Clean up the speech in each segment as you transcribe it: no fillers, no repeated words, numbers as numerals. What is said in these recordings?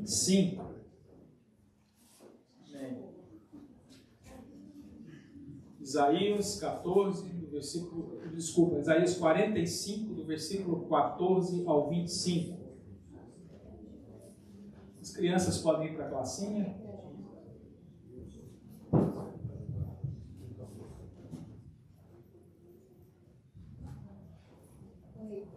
25. Amém. Isaías 14, do versículo, desculpa, Isaías 45, do versículo 14 ao 25. As crianças podem ir para a classinha. Amém.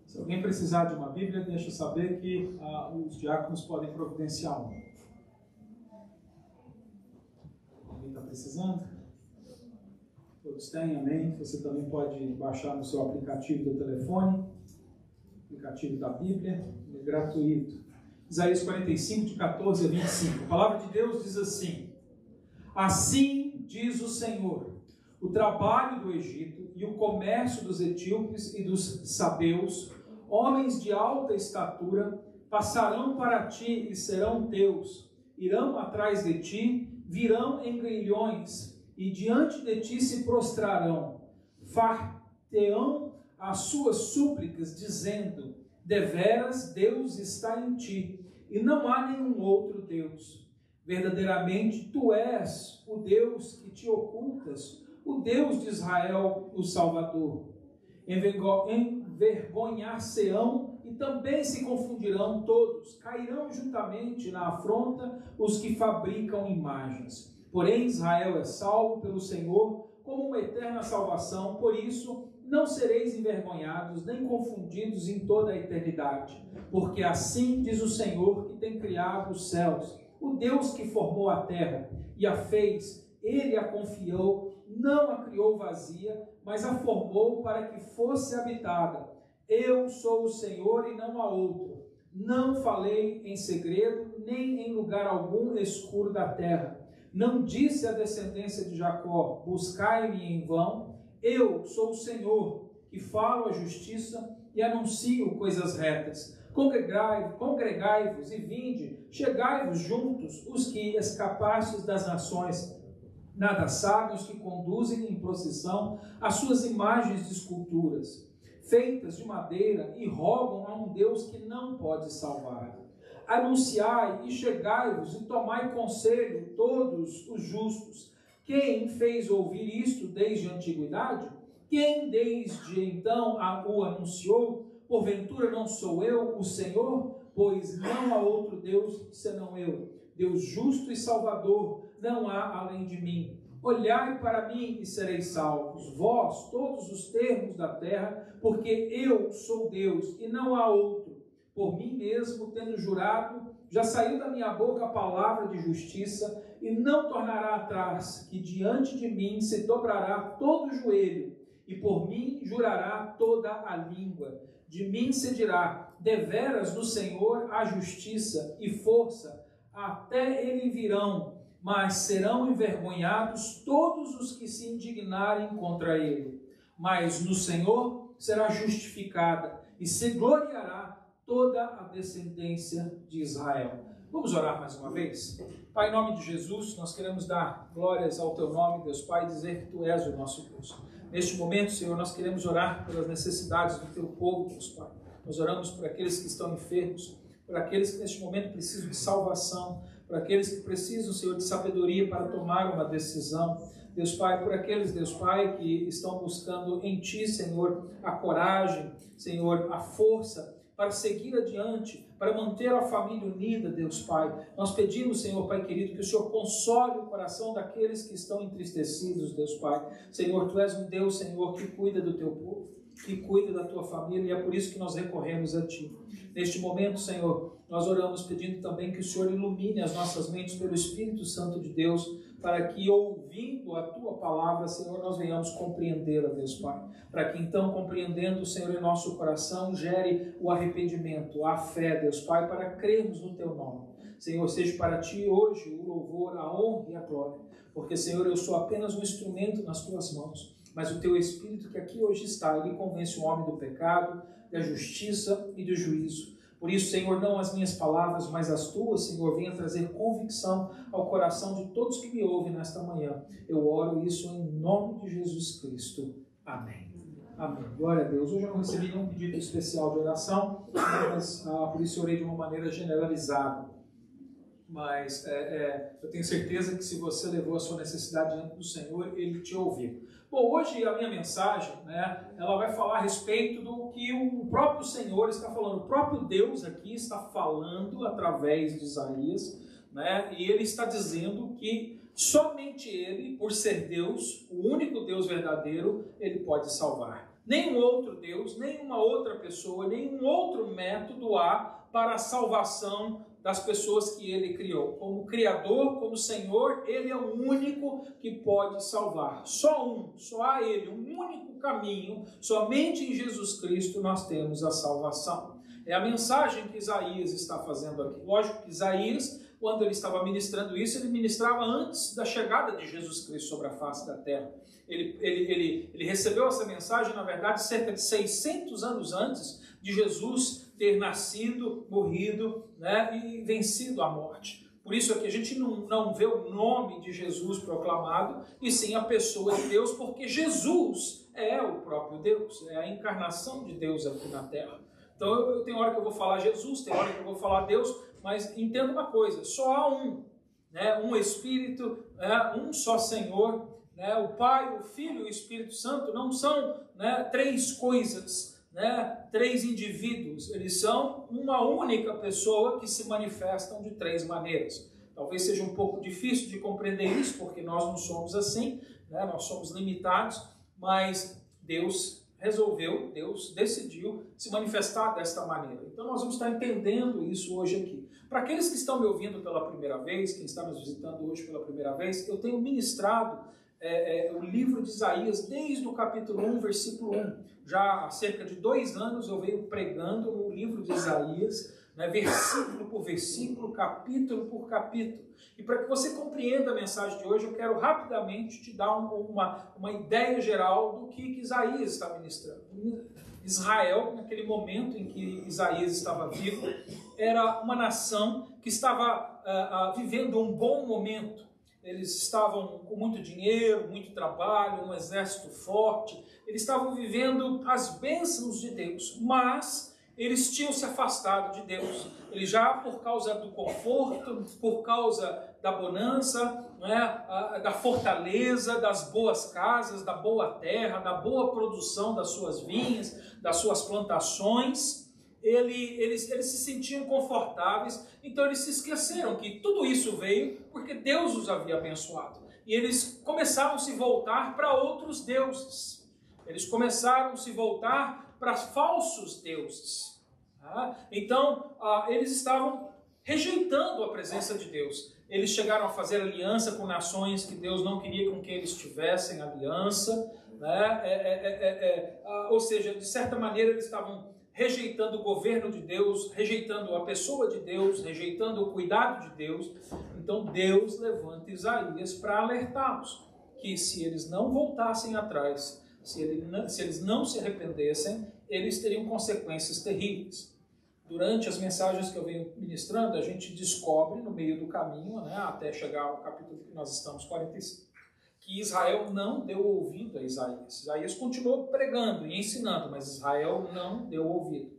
Se alguém precisar de uma Bíblia, deixa eu saber que os diáconos podem providenciar uma. Alguém está precisando? Todos têm, amém? Você também pode baixar no seu aplicativo do telefone, aplicativo da Bíblia, é gratuito. Isaías 45, de 14 a 25. A palavra de Deus diz assim: assim diz o Senhor, o trabalho do Egito e o comércio dos etíopes e dos sabeus, homens de alta estatura, passarão para ti e serão teus, irão atrás de ti, virão em grilhões, e diante de ti se prostrarão, far-te-ão as suas súplicas, dizendo: deveras Deus está em ti, e não há nenhum outro Deus. Verdadeiramente tu és o Deus que te ocultas, o Deus de Israel, o Salvador. Envergonhar-se-ão e também se confundirão todos, cairão juntamente na afronta os que fabricam imagens. Porém Israel é salvo pelo Senhor como uma eterna salvação, por isso não sereis envergonhados nem confundidos em toda a eternidade, porque assim diz o Senhor que tem criado os céus, o Deus que formou a terra e a fez, ele a confiou, não a criou vazia, mas a formou para que fosse habitada. Eu sou o Senhor e não há outro. Não falei em segredo, nem em lugar algum escuro da terra. Não disse à descendência de Jacó: buscai-me em vão. Eu sou o Senhor, que falo a justiça e anuncio coisas retas. Congregai-vos e vinde, chegai-vos juntos, os que escapastes das nações. Nada sabem os que conduzem em procissão as suas imagens de esculturas, feitas de madeira, e rogam a um Deus que não pode salvar. Anunciai e chegai-vos e tomai conselho todos os justos. Quem fez ouvir isto desde a antiguidade? Quem desde então o anunciou? Porventura não sou eu, o Senhor? Pois não há outro Deus senão eu. Deus justo e salvador, não há além de mim. Olhai para mim e sereis salvos, vós, todos os termos da terra, porque eu sou Deus e não há outro. Por mim mesmo, tendo jurado, já saiu da minha boca a palavra de justiça, e não tornará atrás, que diante de mim se dobrará todo o joelho, e por mim jurará toda a língua. De mim se dirá: deveras do Senhor a justiça e força, até ele virão, mas serão envergonhados todos os que se indignarem contra ele. Mas no Senhor será justificada, e se gloriará toda a descendência de Israel. Vamos orar mais uma vez? Pai, em nome de Jesus, nós queremos dar glórias ao Teu nome, Deus Pai, e dizer que Tu és o nosso Deus. Neste momento, Senhor, nós queremos orar pelas necessidades do Teu povo, Deus Pai. Nós oramos por aqueles que estão enfermos, por aqueles que neste momento precisam de salvação, por aqueles que precisam, Senhor, de sabedoria para tomar uma decisão. Deus Pai, por aqueles, Deus Pai, que estão buscando em Ti, Senhor, a coragem, Senhor, a força para seguir adiante, para manter a família unida, Deus Pai. Nós pedimos, Senhor Pai querido, que o Senhor console o coração daqueles que estão entristecidos, Deus Pai. Senhor, Tu és um Deus, Senhor, que cuida do Teu povo, que cuida da Tua família, e é por isso que nós recorremos a Ti. Neste momento, Senhor, nós oramos pedindo também que o Senhor ilumine as nossas mentes pelo Espírito Santo de Deus, para que, ouvindo a Tua palavra, Senhor, nós venhamos compreendê-la, Deus Pai. Para que, então, compreendendo, Senhor, em nosso coração, gere o arrependimento, a fé, Deus Pai, para crermos no Teu nome. Senhor, seja para Ti hoje o louvor, a honra e a glória. Porque, Senhor, eu sou apenas um instrumento nas Tuas mãos. Mas o Teu Espírito que aqui hoje está, Ele convence o homem do pecado, da justiça e do juízo. Por isso, Senhor, não as minhas palavras, mas as tuas, Senhor, venha trazer convicção ao coração de todos que me ouvem nesta manhã. Eu oro isso em nome de Jesus Cristo. Amém. Amém. Glória a Deus. Hoje eu não recebi nenhum pedido especial de oração, mas por isso eu orei de uma maneira generalizada. Mas eu tenho certeza que se você levou a sua necessidade diante do Senhor, Ele te ouviu. Bom, hoje a minha mensagem, ela vai falar a respeito do que o próprio Senhor está falando. O próprio Deus aqui está falando através de Isaías, e Ele está dizendo que somente Ele, por ser Deus, o único Deus verdadeiro, Ele pode salvar. Nenhum outro Deus, nenhuma outra pessoa, nenhum outro método há para a salvação das pessoas que Ele criou. Como Criador, como Senhor, Ele é o único que pode salvar. Só há Ele, um único caminho, somente em Jesus Cristo nós temos a salvação. É a mensagem que Isaías está fazendo aqui. Lógico que Isaías, quando ele estava ministrando isso, ele ministrava antes da chegada de Jesus Cristo sobre a face da terra. Ele recebeu essa mensagem, na verdade, cerca de 600 anos antes de Jesus ter nascido, morrido, e vencido a morte. Por isso é que a gente não vê o nome de Jesus proclamado, e sim a pessoa de Deus, porque Jesus é o próprio Deus, é a encarnação de Deus aqui na terra. Então, tem hora que eu vou falar Jesus, tem hora que eu vou falar Deus, mas entenda uma coisa, só há um Espírito, um só Senhor, o Pai, o Filho e o Espírito Santo não são três coisas, três indivíduos, eles são uma única pessoa que se manifestam de três maneiras. Talvez seja um pouco difícil de compreender isso, porque nós não somos assim, nós somos limitados, mas Deus decidiu se manifestar desta maneira. Então nós vamos estar entendendo isso hoje aqui. Para aqueles que estão me ouvindo pela primeira vez, quem está nos visitando hoje pela primeira vez, eu tenho ministrado o livro de Isaías desde o capítulo 1, versículo 1. Já há cerca de 2 anos eu venho pregando o livro de Isaías, versículo por versículo, capítulo por capítulo. E para que você compreenda a mensagem de hoje, eu quero rapidamente te dar uma ideia geral do que Isaías está ministrando. Israel, naquele momento em que Isaías estava vivo, era uma nação que estava vivendo um bom momento. Eles estavam com muito dinheiro, muito trabalho, um exército forte. Eles estavam vivendo as bênçãos de Deus, mas eles tinham se afastado de Deus. Eles já, por causa do conforto, por causa da bonança, da fortaleza, das boas casas, da boa terra, da boa produção das suas vinhas, das suas plantações, eles se sentiam confortáveis, então eles se esqueceram que tudo isso veio porque Deus os havia abençoado. E eles começaram a se voltar para outros deuses. Eles começaram a se voltar para falsos deuses. Então, eles estavam rejeitando a presença de Deus. Eles chegaram a fazer aliança com nações que Deus não queria com que eles tivessem aliança. Ou seja, de certa maneira, eles estavam rejeitando o governo de Deus, rejeitando a pessoa de Deus, rejeitando o cuidado de Deus. Então Deus levanta Isaías para alertá-los que se eles não voltassem atrás, se eles não se arrependessem, eles teriam consequências terríveis. Durante as mensagens que eu venho ministrando, a gente descobre no meio do caminho, até chegar ao capítulo que nós estamos, 45, que Israel não deu ouvido a Isaías. Isaías continuou pregando e ensinando, mas Israel não deu ouvido.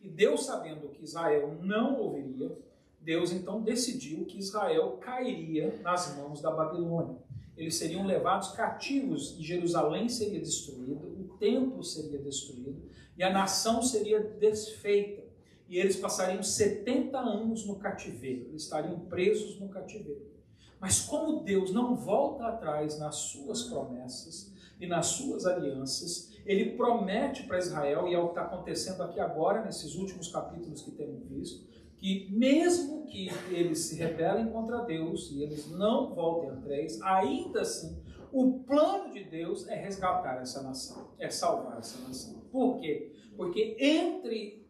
E Deus, sabendo que Israel não ouviria, Deus então decidiu que Israel cairia nas mãos da Babilônia. Eles seriam levados cativos e Jerusalém seria destruída, o templo seria destruído e a nação seria desfeita. E eles passariam 70 anos no cativeiro, eles estariam presos no cativeiro. Mas como Deus não volta atrás nas suas promessas e nas suas alianças, Ele promete para Israel, e é o que está acontecendo aqui agora, nesses últimos capítulos que temos visto, que mesmo que eles se rebelem contra Deus e eles não voltem atrás, ainda assim, o plano de Deus é resgatar essa nação, é salvar essa nação. Por quê? Porque entre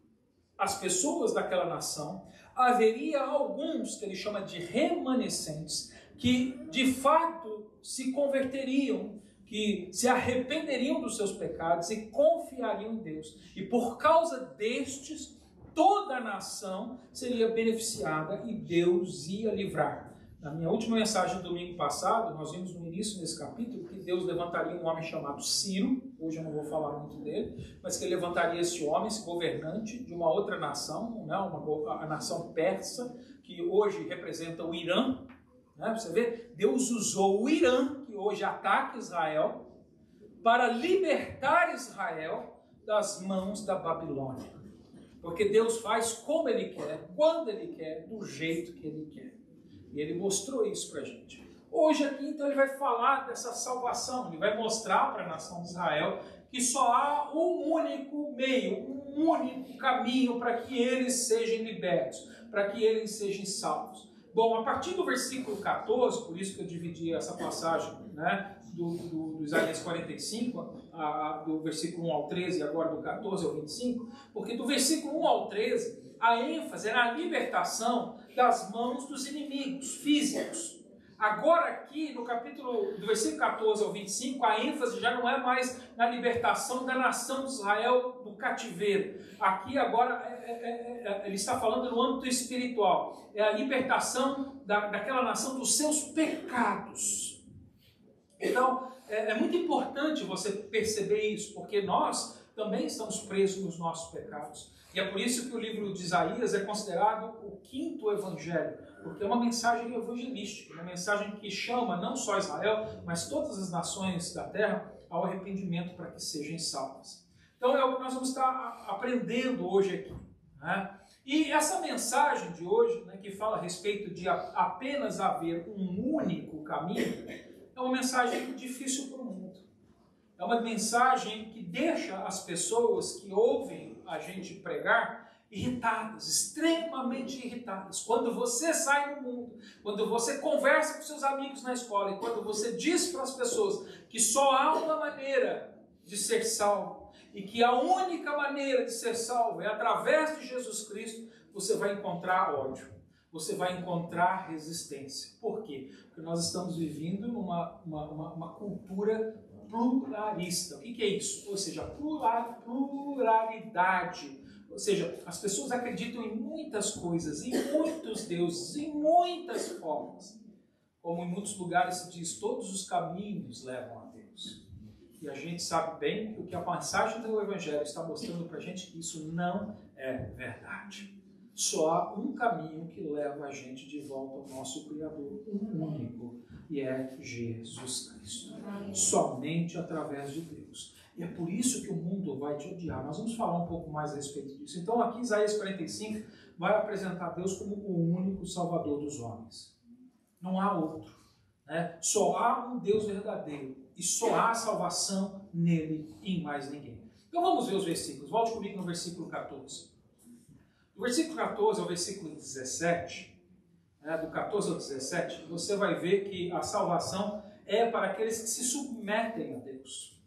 as pessoas daquela nação, haveria alguns que ele chama de remanescentes, que de fato se converteriam, que se arrependeriam dos seus pecados e confiariam em Deus. E por causa destes, toda a nação seria beneficiada e Deus ia livrar. Na minha última mensagem do domingo passado, nós vimos no início desse capítulo que Deus levantaria um homem chamado Ciro, hoje eu não vou falar muito dele, mas que ele levantaria esse homem, esse governante de uma outra nação, né, a nação persa, que hoje representa o Irã. Né, você vê, Deus usou o Irã, que hoje ataca Israel, para libertar Israel das mãos da Babilônia. Porque Deus faz como Ele quer, quando Ele quer, do jeito que Ele quer. E Ele mostrou isso para a gente. Hoje aqui, então, Ele vai falar dessa salvação. Ele vai mostrar para a nação de Israel que só há um único meio, um único caminho para que eles sejam libertos, para que eles sejam salvos. Bom, a partir do versículo 14, por isso que eu dividi essa passagem, né, do Isaías 45, do versículo 1 ao 13 e agora do 14 ao 25, porque do versículo 1 ao 13, a ênfase é na libertação das mãos dos inimigos físicos. Agora aqui, no capítulo, do versículo 14 ao 25, a ênfase já não é mais na libertação da nação de Israel do cativeiro. Aqui agora ele está falando no âmbito espiritual. É a libertação daquela nação dos seus pecados. Então, é muito importante você perceber isso, porque nós também estamos presos nos nossos pecados. E é por isso que o livro de Isaías é considerado o quinto evangelho, porque é uma mensagem evangelística, uma mensagem que chama não só Israel, mas todas as nações da terra ao arrependimento para que sejam salvas. Então é o que nós vamos estar aprendendo hoje aqui. Né? E essa mensagem de hoje, né, que fala a respeito de apenas haver um único caminho, é uma mensagem difícil para o mundo. É uma mensagem que deixa as pessoas que ouvem a gente pregar irritadas, extremamente irritadas. Quando você sai no mundo, quando você conversa com seus amigos na escola e quando você diz para as pessoas que só há uma maneira de ser salvo e que a única maneira de ser salvo é através de Jesus Cristo, você vai encontrar ódio. Você vai encontrar resistência. Por quê? Porque nós estamos vivendo numa cultura pluralista. O que é isso? Ou seja, pluralidade. Ou seja, as pessoas acreditam em muitas coisas, em muitos deuses, em muitas formas. Como em muitos lugares se diz, todos os caminhos levam a Deus. E a gente sabe bem que o que a mensagem do Evangelho está mostrando para a gente que isso não é verdade. Só há um caminho que leva a gente de volta ao nosso Criador, um único, e é Jesus Cristo. Somente através de Deus. E é por isso que o mundo vai te odiar. Nós vamos falar um pouco mais a respeito disso. Então aqui Isaías 45 vai apresentar Deus como o único Salvador dos homens. Não há outro. Né? Só há um Deus verdadeiro. E só há salvação nele e em mais ninguém. Então vamos ver os versículos. Volte comigo no versículo 14. Do versículo 14 ao versículo 17, né, do 14 ao 17, você vai ver que a salvação é para aqueles que se submetem a Deus.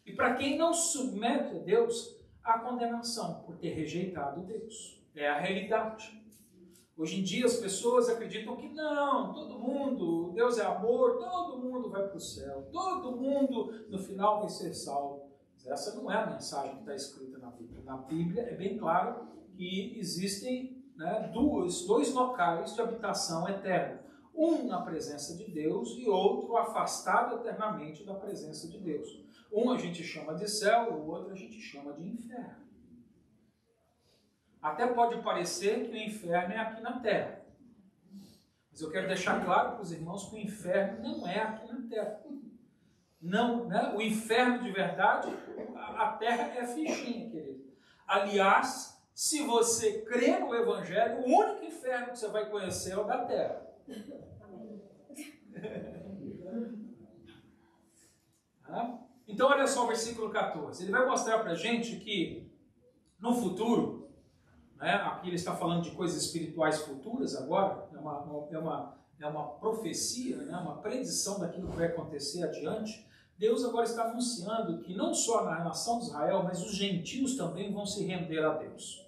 E para quem não se submete a Deus, há condenação por ter rejeitado Deus. É a realidade. Hoje em dia as pessoas acreditam que não, todo mundo, Deus é amor, todo mundo vai para o céu, todo mundo no final vai ser salvo. Mas essa não é a mensagem que está escrita na Bíblia. Na Bíblia é bem claro que existem, né, dois locais de habitação eterna. Um na presença de Deus e outro afastado eternamente da presença de Deus. Um a gente chama de céu, o outro a gente chama de inferno. Até pode parecer que o inferno é aqui na terra. Mas eu quero deixar claro para os irmãos que o inferno não é aqui na terra. Não, né? O inferno de verdade, a terra é fichinha, querido. Aliás, se você crê no Evangelho, o único inferno que você vai conhecer é o da terra. Então, olha só o versículo 14. Ele vai mostrar para a gente que no futuro, né, aqui ele está falando de coisas espirituais futuras agora, é uma profecia, né, uma predição daquilo que vai acontecer adiante. Deus agora está anunciando que não só na nação de Israel, mas os gentios também vão se render a Deus.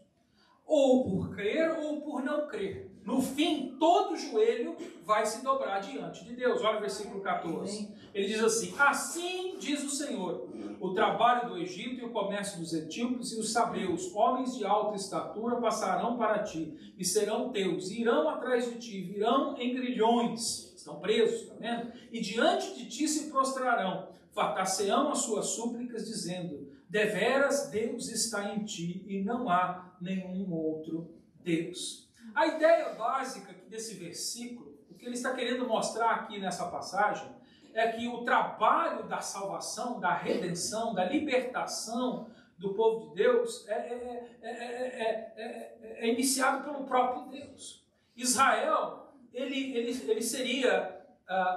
Ou por crer ou por não crer. No fim, todo joelho vai se dobrar diante de Deus. Olha o versículo 14. Ele diz assim: assim diz o Senhor, o trabalho do Egito e o comércio dos etíopes e os sabeus, homens de alta estatura, passarão para ti e serão teus, irão atrás de ti, virão em grilhões, estão presos, está vendo? E diante de ti se prostrarão, fartar-se-ão as suas súplicas, dizendo: deveras Deus está em ti e não há nenhum outro Deus. A ideia básica aqui desse versículo, o que ele está querendo mostrar aqui nessa passagem, é que o trabalho da salvação, da redenção, da libertação do povo de Deus é iniciado pelo próprio Deus. Israel, ele seria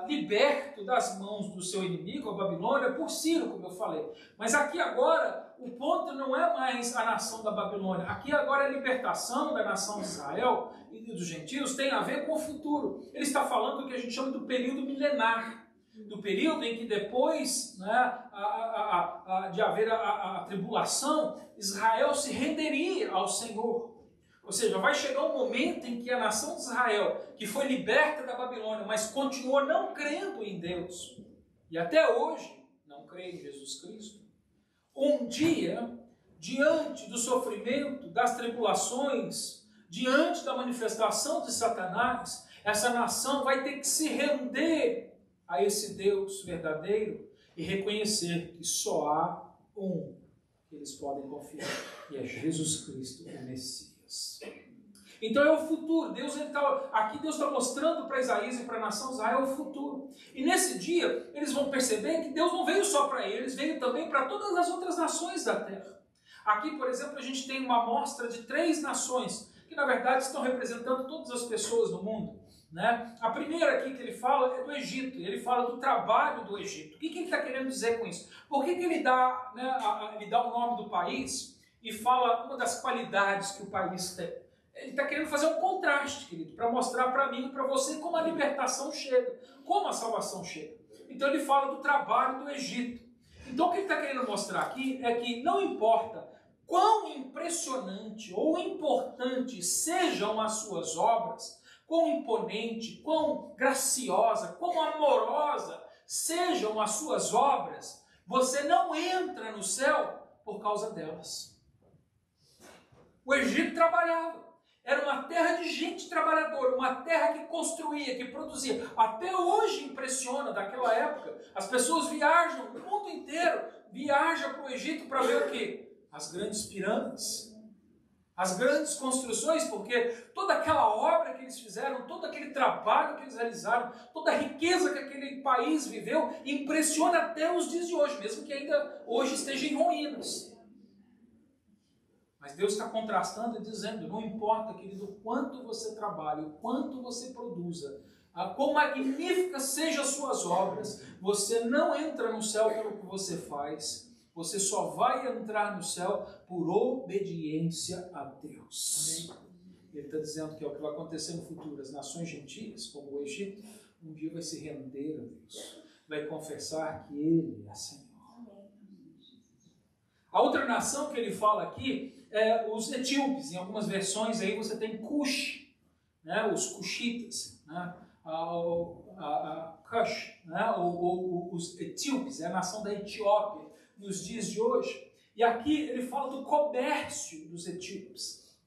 liberto das mãos do seu inimigo, a Babilônia, por Ciro, como eu falei. Mas aqui agora, o ponto não é mais a nação da Babilônia. Aqui agora a libertação da nação de Israel e dos gentios tem a ver com o futuro. Ele está falando do que a gente chama do período milenar. Do período em que depois, né, de haver a tribulação, Israel se renderia ao Senhor. Ou seja, vai chegar um momento em que a nação de Israel, que foi liberta da Babilônia, mas continuou não crendo em Deus, e até hoje não crê em Jesus Cristo, um dia, diante do sofrimento, das tribulações, diante da manifestação de Satanás, essa nação vai ter que se render a esse Deus verdadeiro e reconhecer que só há um que eles podem confiar, e é Jesus Cristo, o Messias. Então é o futuro. Aqui Deus está mostrando para Isaías e para a nação de Israel o futuro. E nesse dia eles vão perceber que Deus não veio só para eles, veio também para todas as outras nações da terra. Aqui, por exemplo, a gente tem uma amostra de 3 nações, que na verdade estão representando todas as pessoas no mundo. Né? A primeira aqui que ele fala é do Egito, ele fala do trabalho do Egito. O que ele está querendo dizer com isso? Por que ele dá, ele dá o nome do país e fala uma das qualidades que o país tem? Ele está querendo fazer um contraste, querido, para mostrar para mim e para você como a libertação chega, como a salvação chega. Então ele fala do trabalho do Egito. Então o que ele está querendo mostrar aqui é que não importa quão impressionante ou importante sejam as suas obras, quão imponente, quão graciosa, quão amorosa sejam as suas obras, você não entra no céu por causa delas. O Egito trabalhava. Era uma terra de gente trabalhadora, uma terra que construía, que produzia. Até hoje impressiona, daquela época. As pessoas viajam, o mundo inteiro viaja para o Egito para ver o quê? As grandes pirâmides, as grandes construções, porque toda aquela obra que eles fizeram, todo aquele trabalho que eles realizaram, toda a riqueza que aquele país viveu, impressiona até os dias de hoje, mesmo que ainda hoje esteja em ruínas. Mas Deus está contrastando e dizendo, não importa, querido, o quanto você trabalha, o quanto você produza, quão magníficas sejam as suas obras, você não entra no céu pelo que você faz, você só vai entrar no céu por obediência a Deus. Amém. Ele está dizendo que é o que vai acontecer no futuro. As nações gentias, como o Egito, um dia vai se render a Deus, vai confessar que Ele é Senhor. A outra nação que ele fala aqui é os etíopes. Em algumas versões aí você tem Cush, né? Os Cushitas, né? Cush, né? Os etíopes, é a nação da Etiópia nos dias de hoje. E aqui ele fala do comércio dos etíopes.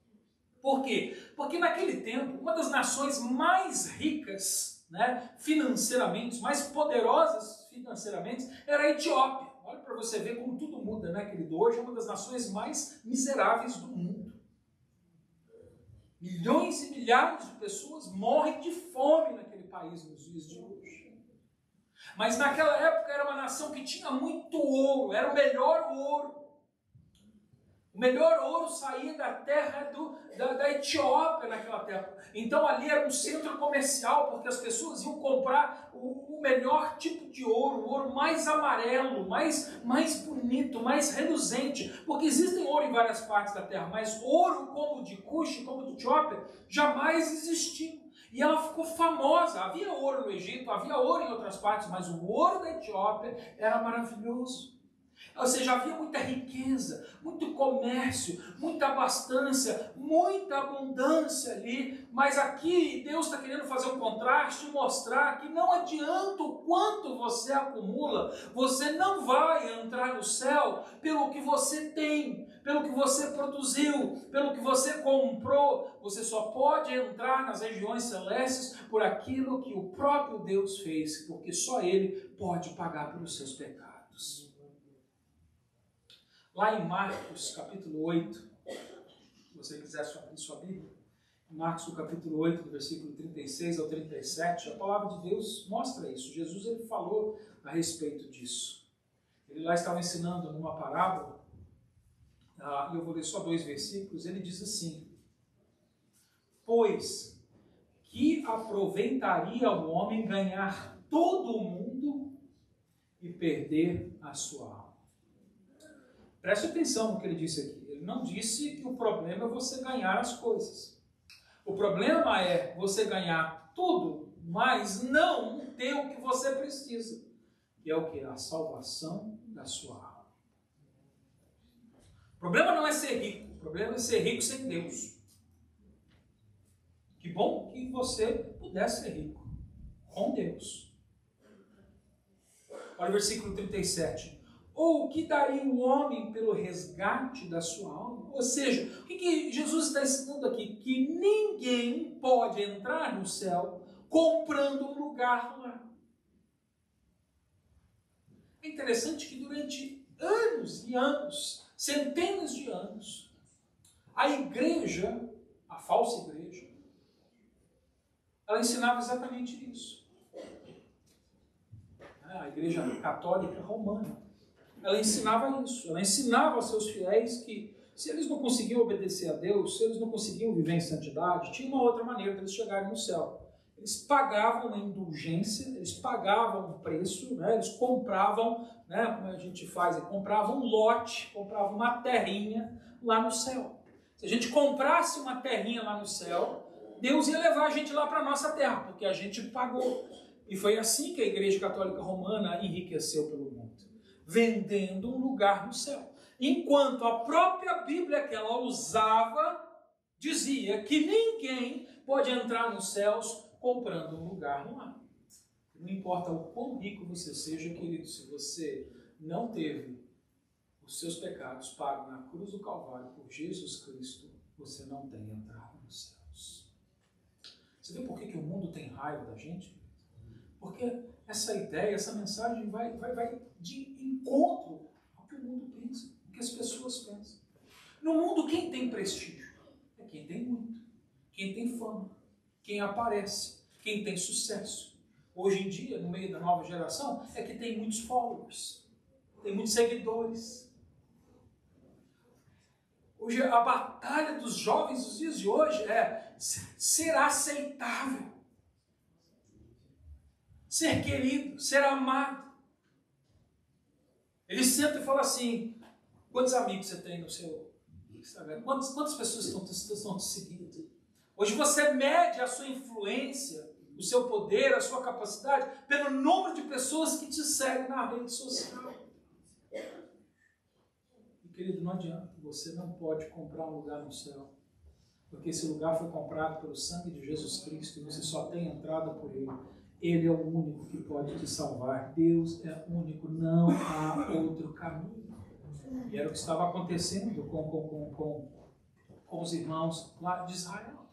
Por quê? Porque naquele tempo, uma das nações mais ricas, né, financeiramente, mais poderosas financeiramente, era a Etiópia. Olha para você ver como tudo muda, né, querido? Hoje é uma das nações mais miseráveis do mundo. Milhões e milhares de pessoas morrem de fome naquele país nos dias de hoje. Mas naquela época era uma nação que tinha muito ouro, era o melhor ouro. O melhor ouro saía da terra da Etiópia naquela terra. Então ali era um centro comercial, porque as pessoas iam comprar o melhor tipo de ouro, o ouro mais amarelo, mais bonito, mais reluzente. Porque existem ouro em várias partes da terra, mas ouro como o de Cush, como o de Etiópia, jamais existiu. E ela ficou famosa. Havia ouro no Egito, havia ouro em outras partes, mas o ouro da Etiópia era maravilhoso. Ou seja, havia muita riqueza, muito comércio, muita abastança, muita abundância ali. Mas aqui Deus está querendo fazer um contraste e mostrar que não adianta o quanto você acumula, você não vai entrar no céu pelo que você tem, pelo que você produziu, pelo que você comprou. Você só pode entrar nas regiões celestes por aquilo que o próprio Deus fez, porque só Ele pode pagar pelos seus pecados. Lá em Marcos, capítulo 8, se você quiser abrir sua Bíblia, Marcos, no capítulo 8, do versículo 36 ao 37, a palavra de Deus mostra isso. Jesus ele falou a respeito disso. Ele lá estava ensinando numa parábola, e eu vou ler só 2 versículos, ele diz assim: pois que aproveitaria o homem ganhar todo o mundo e perder a sua alma? Preste atenção no que ele disse aqui. Ele não disse que o problema é você ganhar as coisas. O problema é você ganhar tudo, mas não ter o que você precisa. Que é o que? A salvação da sua alma. O problema não é ser rico. O problema é ser rico sem Deus. Que bom que você pudesse ser rico com Deus. Olha o versículo 37. Ou o que daria o homem pelo resgate da sua alma? Ou seja, o que Jesus está ensinando aqui? Que ninguém pode entrar no céu comprando um lugar lá. É interessante que durante anos e anos, centenas de anos, a igreja, a falsa igreja, ela ensinava exatamente isso. A igreja católica romana, ela ensinava isso. Ela ensinava aos seus fiéis que se eles não conseguiam obedecer a Deus, se eles não conseguiam viver em santidade, tinha uma outra maneira de eles chegarem no céu. Eles pagavam uma indulgência, eles pagavam um preço, né? Eles compravam, né? Como a gente faz, compravam um lote, compravam uma terrinha lá no céu. Se a gente comprasse uma terrinha lá no céu, Deus ia levar a gente lá para a nossa terra, porque a gente pagou. E foi assim que a Igreja Católica Romana enriqueceu pelo mundo, vendendo um lugar no céu. Enquanto a própria Bíblia que ela usava dizia que ninguém pode entrar nos céus comprando um lugar lá. Não importa o quão rico você seja, querido, se você não teve os seus pecados pagos na cruz do Calvário por Jesus Cristo, você não tem entrada nos céus. Você vê por que o mundo tem raiva da gente? Porque essa ideia, essa mensagem vai de encontro ao que o mundo pensa, ao que as pessoas pensam. No mundo, quem tem prestígio? É quem tem muito, quem tem fama, quem aparece, quem tem sucesso. Hoje em dia, no meio da nova geração, é que tem muitos followers, tem muitos seguidores. Hoje, a batalha dos jovens dos dias de hoje é ser aceitável, ser querido, ser amado. Ele senta e fala assim: quantos amigos você tem no seu Instagram? Quantas pessoas estão te seguindo? Hoje você mede a sua influência, o seu poder, a sua capacidade pelo número de pessoas que te seguem na rede social. E, querido, não adianta, você não pode comprar um lugar no céu, porque esse lugar foi comprado pelo sangue de Jesus Cristo e você só tem entrada por Ele. Ele é o único que pode te salvar. Deus é único, não há outro caminho. E era o que estava acontecendo com os irmãos lá de Israel.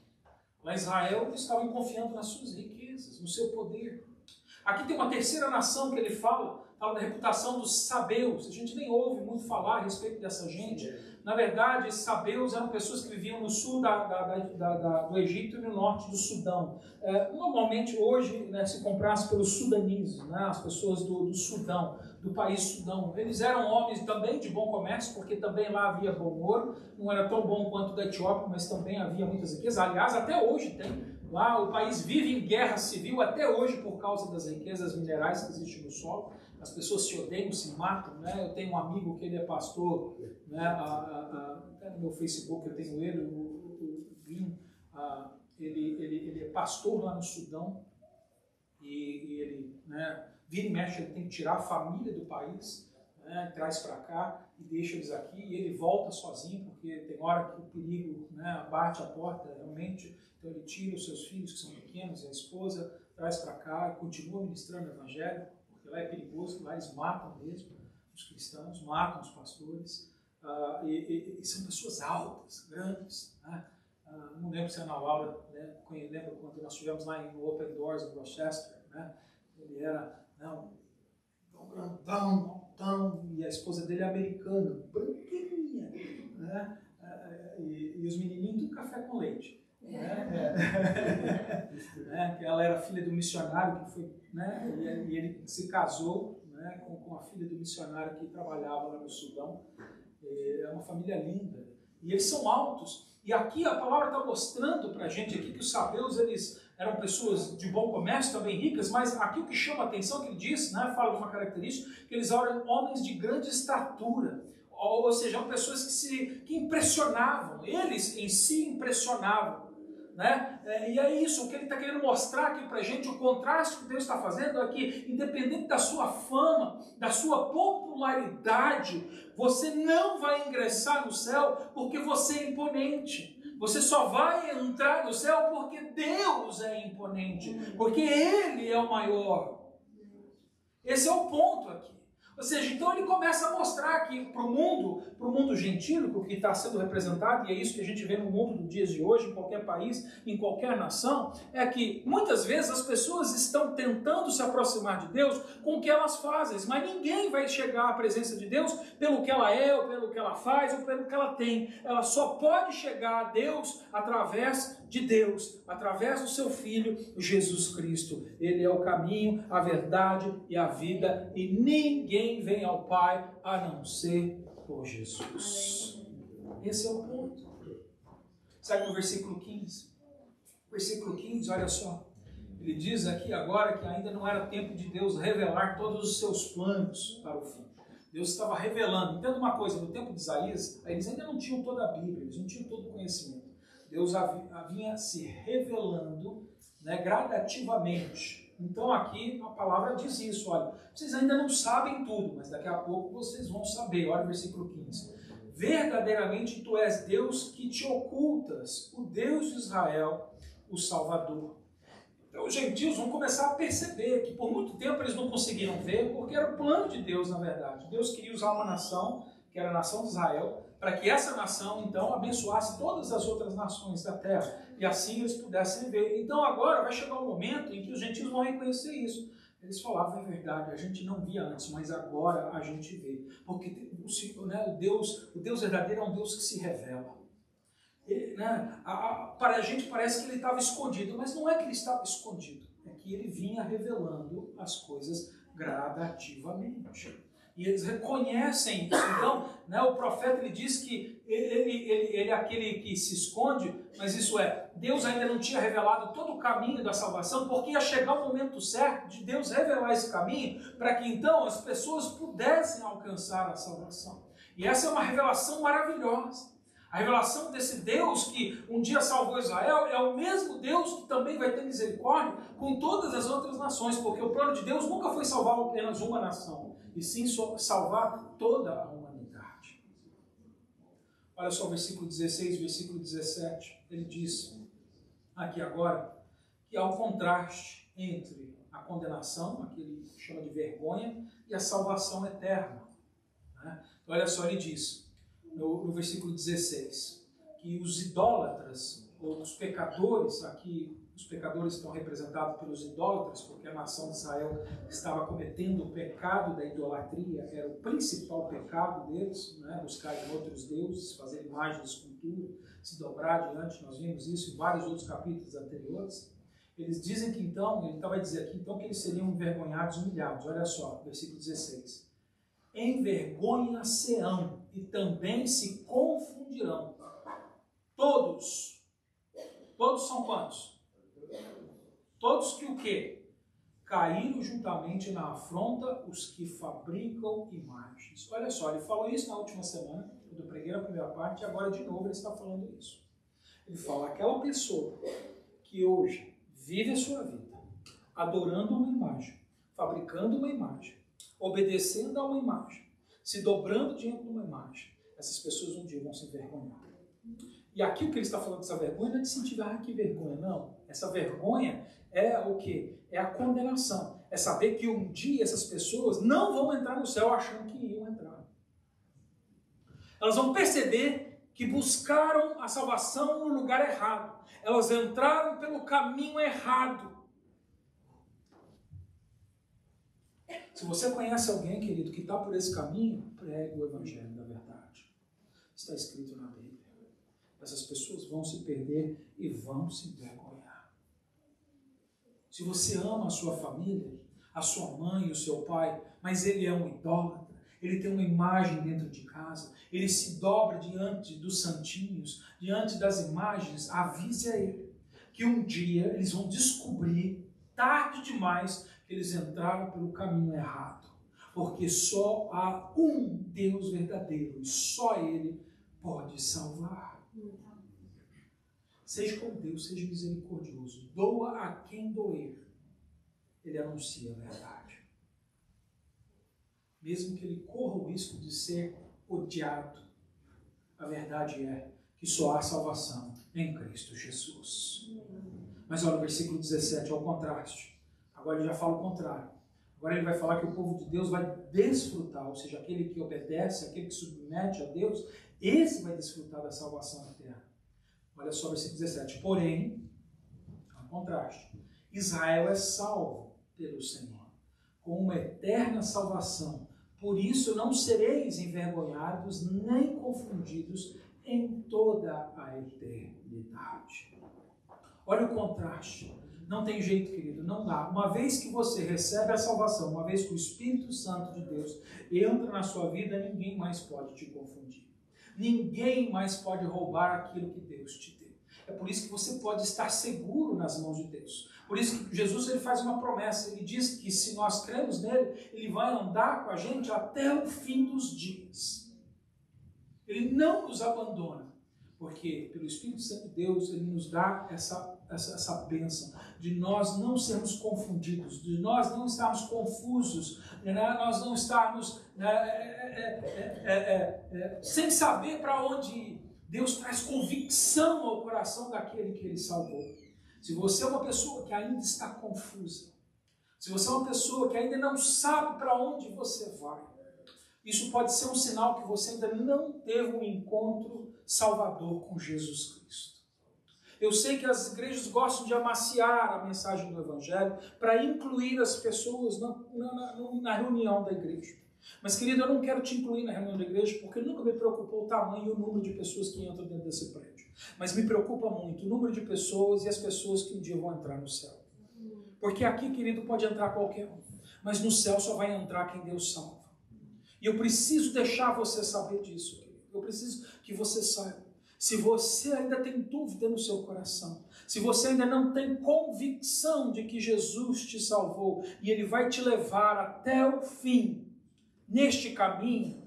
Lá em Israel, eles estavam confiando nas suas riquezas, no seu poder. Aqui tem uma terceira nação que ele fala da reputação dos sabeus. A gente nem ouve muito falar a respeito dessa gente. Na verdade, esses sabeus eram pessoas que viviam no sul do Egito e no norte do Sudão. Normalmente, hoje, né, se comprasse pelos sudaneses, né, as pessoas do Sudão, do país Sudão. Eles eram homens também de bom comércio, porque também lá havia bom ouro. Não era tão bom quanto o da Etiópia, mas também havia muitas riquezas. Aliás, até hoje tem. Lá o país vive em guerra civil até hoje por causa das riquezas minerais que existem no solo. As pessoas se odeiam, se matam, né? Eu tenho um amigo que ele é pastor, né? Até no meu Facebook eu tenho ele, o Guinho, ele é pastor lá no Sudão e ele, né, vira e mexe, ele tem que tirar a família do país, né? né, traz para cá e deixa eles aqui, e ele volta sozinho, porque tem hora que o perigo, né, bate a porta realmente, então ele tira os seus filhos, que são pequenos, e a esposa, traz para cá e continua ministrando o evangelho, porque lá é perigoso, lá eles matam mesmo os cristãos, matam os pastores, e são pessoas altas, grandes, né? Não lembro se a Ana Laura, né, lembra quando nós estivemos lá no Open Doors em Rochester, né? Ele era, né, um grandão, altão, e a esposa dele é americana, branquinha, né? E os menininhos tudo café com leite. Né? Que ela era filha do missionário que foi, né? E ele se casou, né, com a filha do missionário que trabalhava lá no Sudão. É uma família linda. E eles são altos. E aqui a palavra está mostrando para a gente aqui que os sabeus, eles eram pessoas de bom comércio, também ricas, mas aqui o que chama a atenção, que ele diz, né, fala de uma característica, que eles eram homens de grande estatura. Ou seja, eram pessoas que impressionavam. Eles em si impressionavam. Né? E é isso, o que ele está querendo mostrar aqui para a gente, o contraste que Deus está fazendo é que, independente da sua fama, da sua popularidade, você não vai ingressar no céu porque você é imponente. Você só vai entrar no céu porque Deus é imponente, porque Ele é o maior. Esse é o ponto aqui. Ou seja, então ele começa a mostrar aqui para o mundo gentílico que está sendo representado, e é isso que a gente vê no mundo dos dias de hoje, em qualquer país, em qualquer nação, é que muitas vezes as pessoas estão tentando se aproximar de Deus com o que elas fazem, mas ninguém vai chegar à presença de Deus pelo que ela é, ou pelo que ela faz, ou pelo que ela tem. Ela só pode chegar a Deus através de Deus, através do seu Filho, Jesus Cristo. Ele é o caminho, a verdade e a vida, e ninguém vem ao Pai a não ser por Jesus. Esse é o ponto. Segue no versículo 15. Versículo 15, olha só. Ele diz aqui agora que ainda não era tempo de Deus revelar todos os seus planos para o fim. Deus estava revelando. Entenda uma coisa, no tempo de Isaías, eles ainda não tinham toda a Bíblia, eles não tinham todo o conhecimento. Deus vinha se revelando, né, gradativamente. Então aqui a palavra diz isso, olha, vocês ainda não sabem tudo, mas daqui a pouco vocês vão saber. Olha o versículo 15. Verdadeiramente tu és Deus que te ocultas, o Deus de Israel, o Salvador. Então os gentios vão começar a perceber que por muito tempo eles não conseguiram ver, porque era o plano de Deus, na verdade. Deus queria usar uma nação, que era a nação de Israel, para que essa nação, então, abençoasse todas as outras nações da terra, e assim eles pudessem ver. Então agora vai chegar um momento em que os gentios vão reconhecer isso. Eles falavam, é verdade, a gente não via antes, mas agora a gente vê. Porque o Deus verdadeiro é um Deus que se revela. Para a gente parece que ele estava escondido, mas não é que ele estava escondido, é que ele vinha revelando as coisas gradativamente. E eles reconhecem isso. Então, né, o profeta ele diz que ele é aquele que se esconde, mas isso é, Deus ainda não tinha revelado todo o caminho da salvação, porque ia chegar o momento certo de Deus revelar esse caminho, para que então as pessoas pudessem alcançar a salvação. E essa é uma revelação maravilhosa. A revelação desse Deus que um dia salvou Israel é o mesmo Deus que também vai ter misericórdia com todas as outras nações, porque o plano de Deus nunca foi salvar apenas uma nação, e sim salvar toda a humanidade. Olha só o versículo 16, versículo 17, ele diz aqui agora que há um contraste entre a condenação, aquele que chama de vergonha, e a salvação eterna. Né? Então, olha só, ele diz no versículo 16, que os idólatras, ou os pecadores, aqui os pecadores estão representados pelos idólatras, porque a nação de Israel estava cometendo o pecado da idolatria, era o principal pecado deles, né? Buscarem outros deuses, fazer imagens de escultura, se dobrar diante, nós vimos isso em vários outros capítulos anteriores. Eles dizem que então, ele vai dizer aqui então que eles seriam envergonhados, humilhados. Olha só, versículo 16. Envergonhar-se-ão e também se confundirão. Todos são quantos? Todos que o quê? Caíram juntamente na afronta os que fabricam imagens. Olha só, ele falou isso na última semana, quando eu preguei a primeira parte, e agora de novo ele está falando isso. Ele fala, aquela pessoa que hoje vive a sua vida adorando uma imagem, fabricando uma imagem, obedecendo a uma imagem, se dobrando diante de uma imagem, essas pessoas um dia vão se envergonhar. E aqui o que ele está falando dessa vergonha não é de sentir, que vergonha, não. Essa vergonha é o quê? É a condenação. É saber que um dia essas pessoas não vão entrar no céu achando que iam entrar. Elas vão perceber que buscaram a salvação no lugar errado. Elas entraram pelo caminho errado. Se você conhece alguém, querido, que está por esse caminho, pregue o evangelho da verdade. Está escrito na Bíblia. Essas pessoas vão se perder e vão se envergonhar. Se você ama a sua família, a sua mãe, o seu pai, mas ele é um idólatra, ele tem uma imagem dentro de casa, ele se dobra diante dos santinhos, diante das imagens, avise a ele que um dia eles vão descobrir, tarde demais, que eles entraram pelo caminho errado. Porque só há um Deus verdadeiro e só Ele pode salvar. Seja com Deus, seja misericordioso. Doa a quem doer. Ele anuncia a verdade. Mesmo que ele corra o risco de ser odiado, a verdade é que só há salvação em Cristo Jesus. Mas olha o versículo 17, ao contraste. Agora ele já fala o contrário. Agora ele vai falar que o povo de Deus vai desfrutar, ou seja, aquele que obedece, aquele que submete a Deus, esse vai desfrutar da salvação eterna. Olha só o versículo 17. Porém, ao contraste, Israel é salvo pelo Senhor, com uma eterna salvação. Por isso não sereis envergonhados nem confundidos em toda a eternidade. Olha o contraste. Não tem jeito, querido, não dá. Uma vez que você recebe a salvação, uma vez que o Espírito Santo de Deus entra na sua vida, ninguém mais pode te confundir. Ninguém mais pode roubar aquilo que Deus te deu. É por isso que você pode estar seguro nas mãos de Deus. Por isso que Jesus ele faz uma promessa. Ele diz que se nós cremos nele, ele vai andar com a gente até o fim dos dias. Ele não nos abandona. Porque pelo Espírito Santo de Deus, ele nos dá essa bênção de nós não sermos confundidos, de nós não estarmos confusos, nós não estarmos sem saber para onde ir. Deus traz convicção ao coração daquele que ele salvou. Se você é uma pessoa que ainda está confusa, se você é uma pessoa que ainda não sabe para onde você vai, isso pode ser um sinal que você ainda não teve um encontro salvador com Jesus Cristo. Eu sei que as igrejas gostam de amaciar a mensagem do Evangelho para incluir as pessoas na reunião da igreja. Mas, querido, eu não quero te incluir na reunião da igreja porque nunca me preocupou o tamanho e o número de pessoas que entram dentro desse prédio. Mas me preocupa muito o número de pessoas e as pessoas que um dia vão entrar no céu. Porque aqui, querido, pode entrar qualquer um. Mas no céu só vai entrar quem Deus salva. E eu preciso deixar você saber disso, querido. Eu preciso que você saiba. Se você ainda tem dúvida no seu coração, se você ainda não tem convicção de que Jesus te salvou e Ele vai te levar até o fim neste caminho,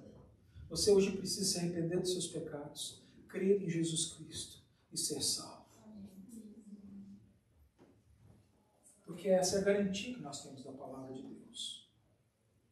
você hoje precisa se arrepender dos seus pecados, crer em Jesus Cristo e ser salvo. Porque essa é a garantia que nós temos da palavra de Deus.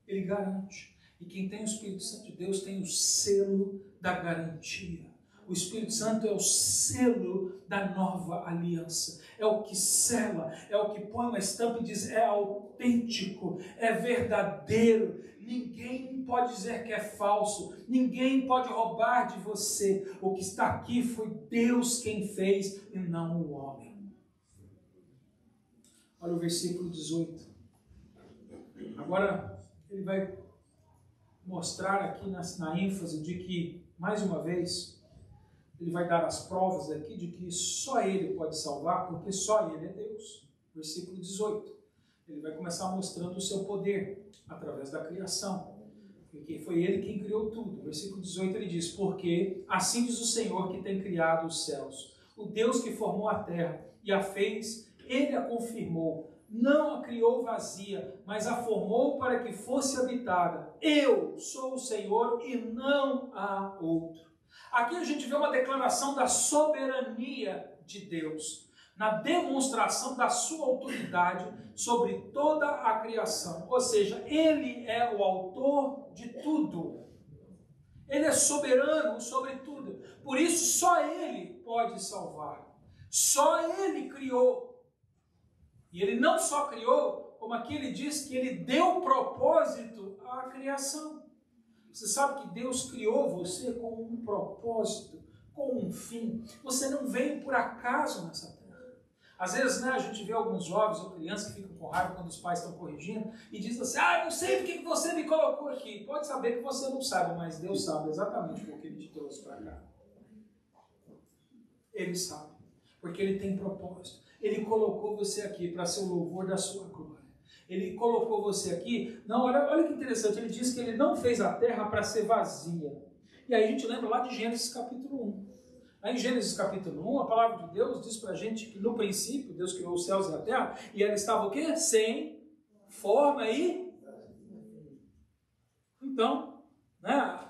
Ele garante. E quem tem o Espírito Santo de Deus tem o selo da garantia. O Espírito Santo é o selo da nova aliança. É o que sela, é o que põe uma estampa e diz, é autêntico, é verdadeiro. Ninguém pode dizer que é falso. Ninguém pode roubar de você. O que está aqui foi Deus quem fez e não o homem. Olha o versículo 18. Agora ele vai mostrar aqui na ênfase de que, mais uma vez, ele vai dar as provas aqui de que só ele pode salvar, porque só ele é Deus. Versículo 18. Ele vai começar mostrando o seu poder através da criação. Porque foi ele quem criou tudo. Versículo 18 ele diz, porque assim diz o Senhor que tem criado os céus, o Deus que formou a terra e a fez, ele a confirmou. Não a criou vazia, mas a formou para que fosse habitada. Eu sou o Senhor e não há outro. Aqui a gente vê uma declaração da soberania de Deus, na demonstração da sua autoridade sobre toda a criação. Ou seja, Ele é o autor de tudo. Ele é soberano sobre tudo. Por isso, só Ele pode salvar. Só Ele criou. E Ele não só criou, como aqui Ele diz que Ele deu propósito à criação. Você sabe que Deus criou você com um propósito, com um fim. Você não veio por acaso nessa terra. Às vezes, a gente vê alguns jovens ou crianças que ficam com raiva quando os pais estão corrigindo e dizem assim, não sei por que você me colocou aqui. Pode saber que você não sabe, mas Deus sabe exatamente por que Ele te trouxe para cá. Ele sabe, porque Ele tem propósito. Ele colocou você aqui para ser o louvor da sua glória. Ele colocou você aqui, olha que interessante, Ele diz que Ele não fez a terra para ser vazia. E aí a gente lembra lá de Gênesis capítulo 1. Aí em Gênesis capítulo 1, a palavra de Deus diz para a gente que no princípio Deus criou os céus e a terra, e ela estava o quê? Sem forma e... Então,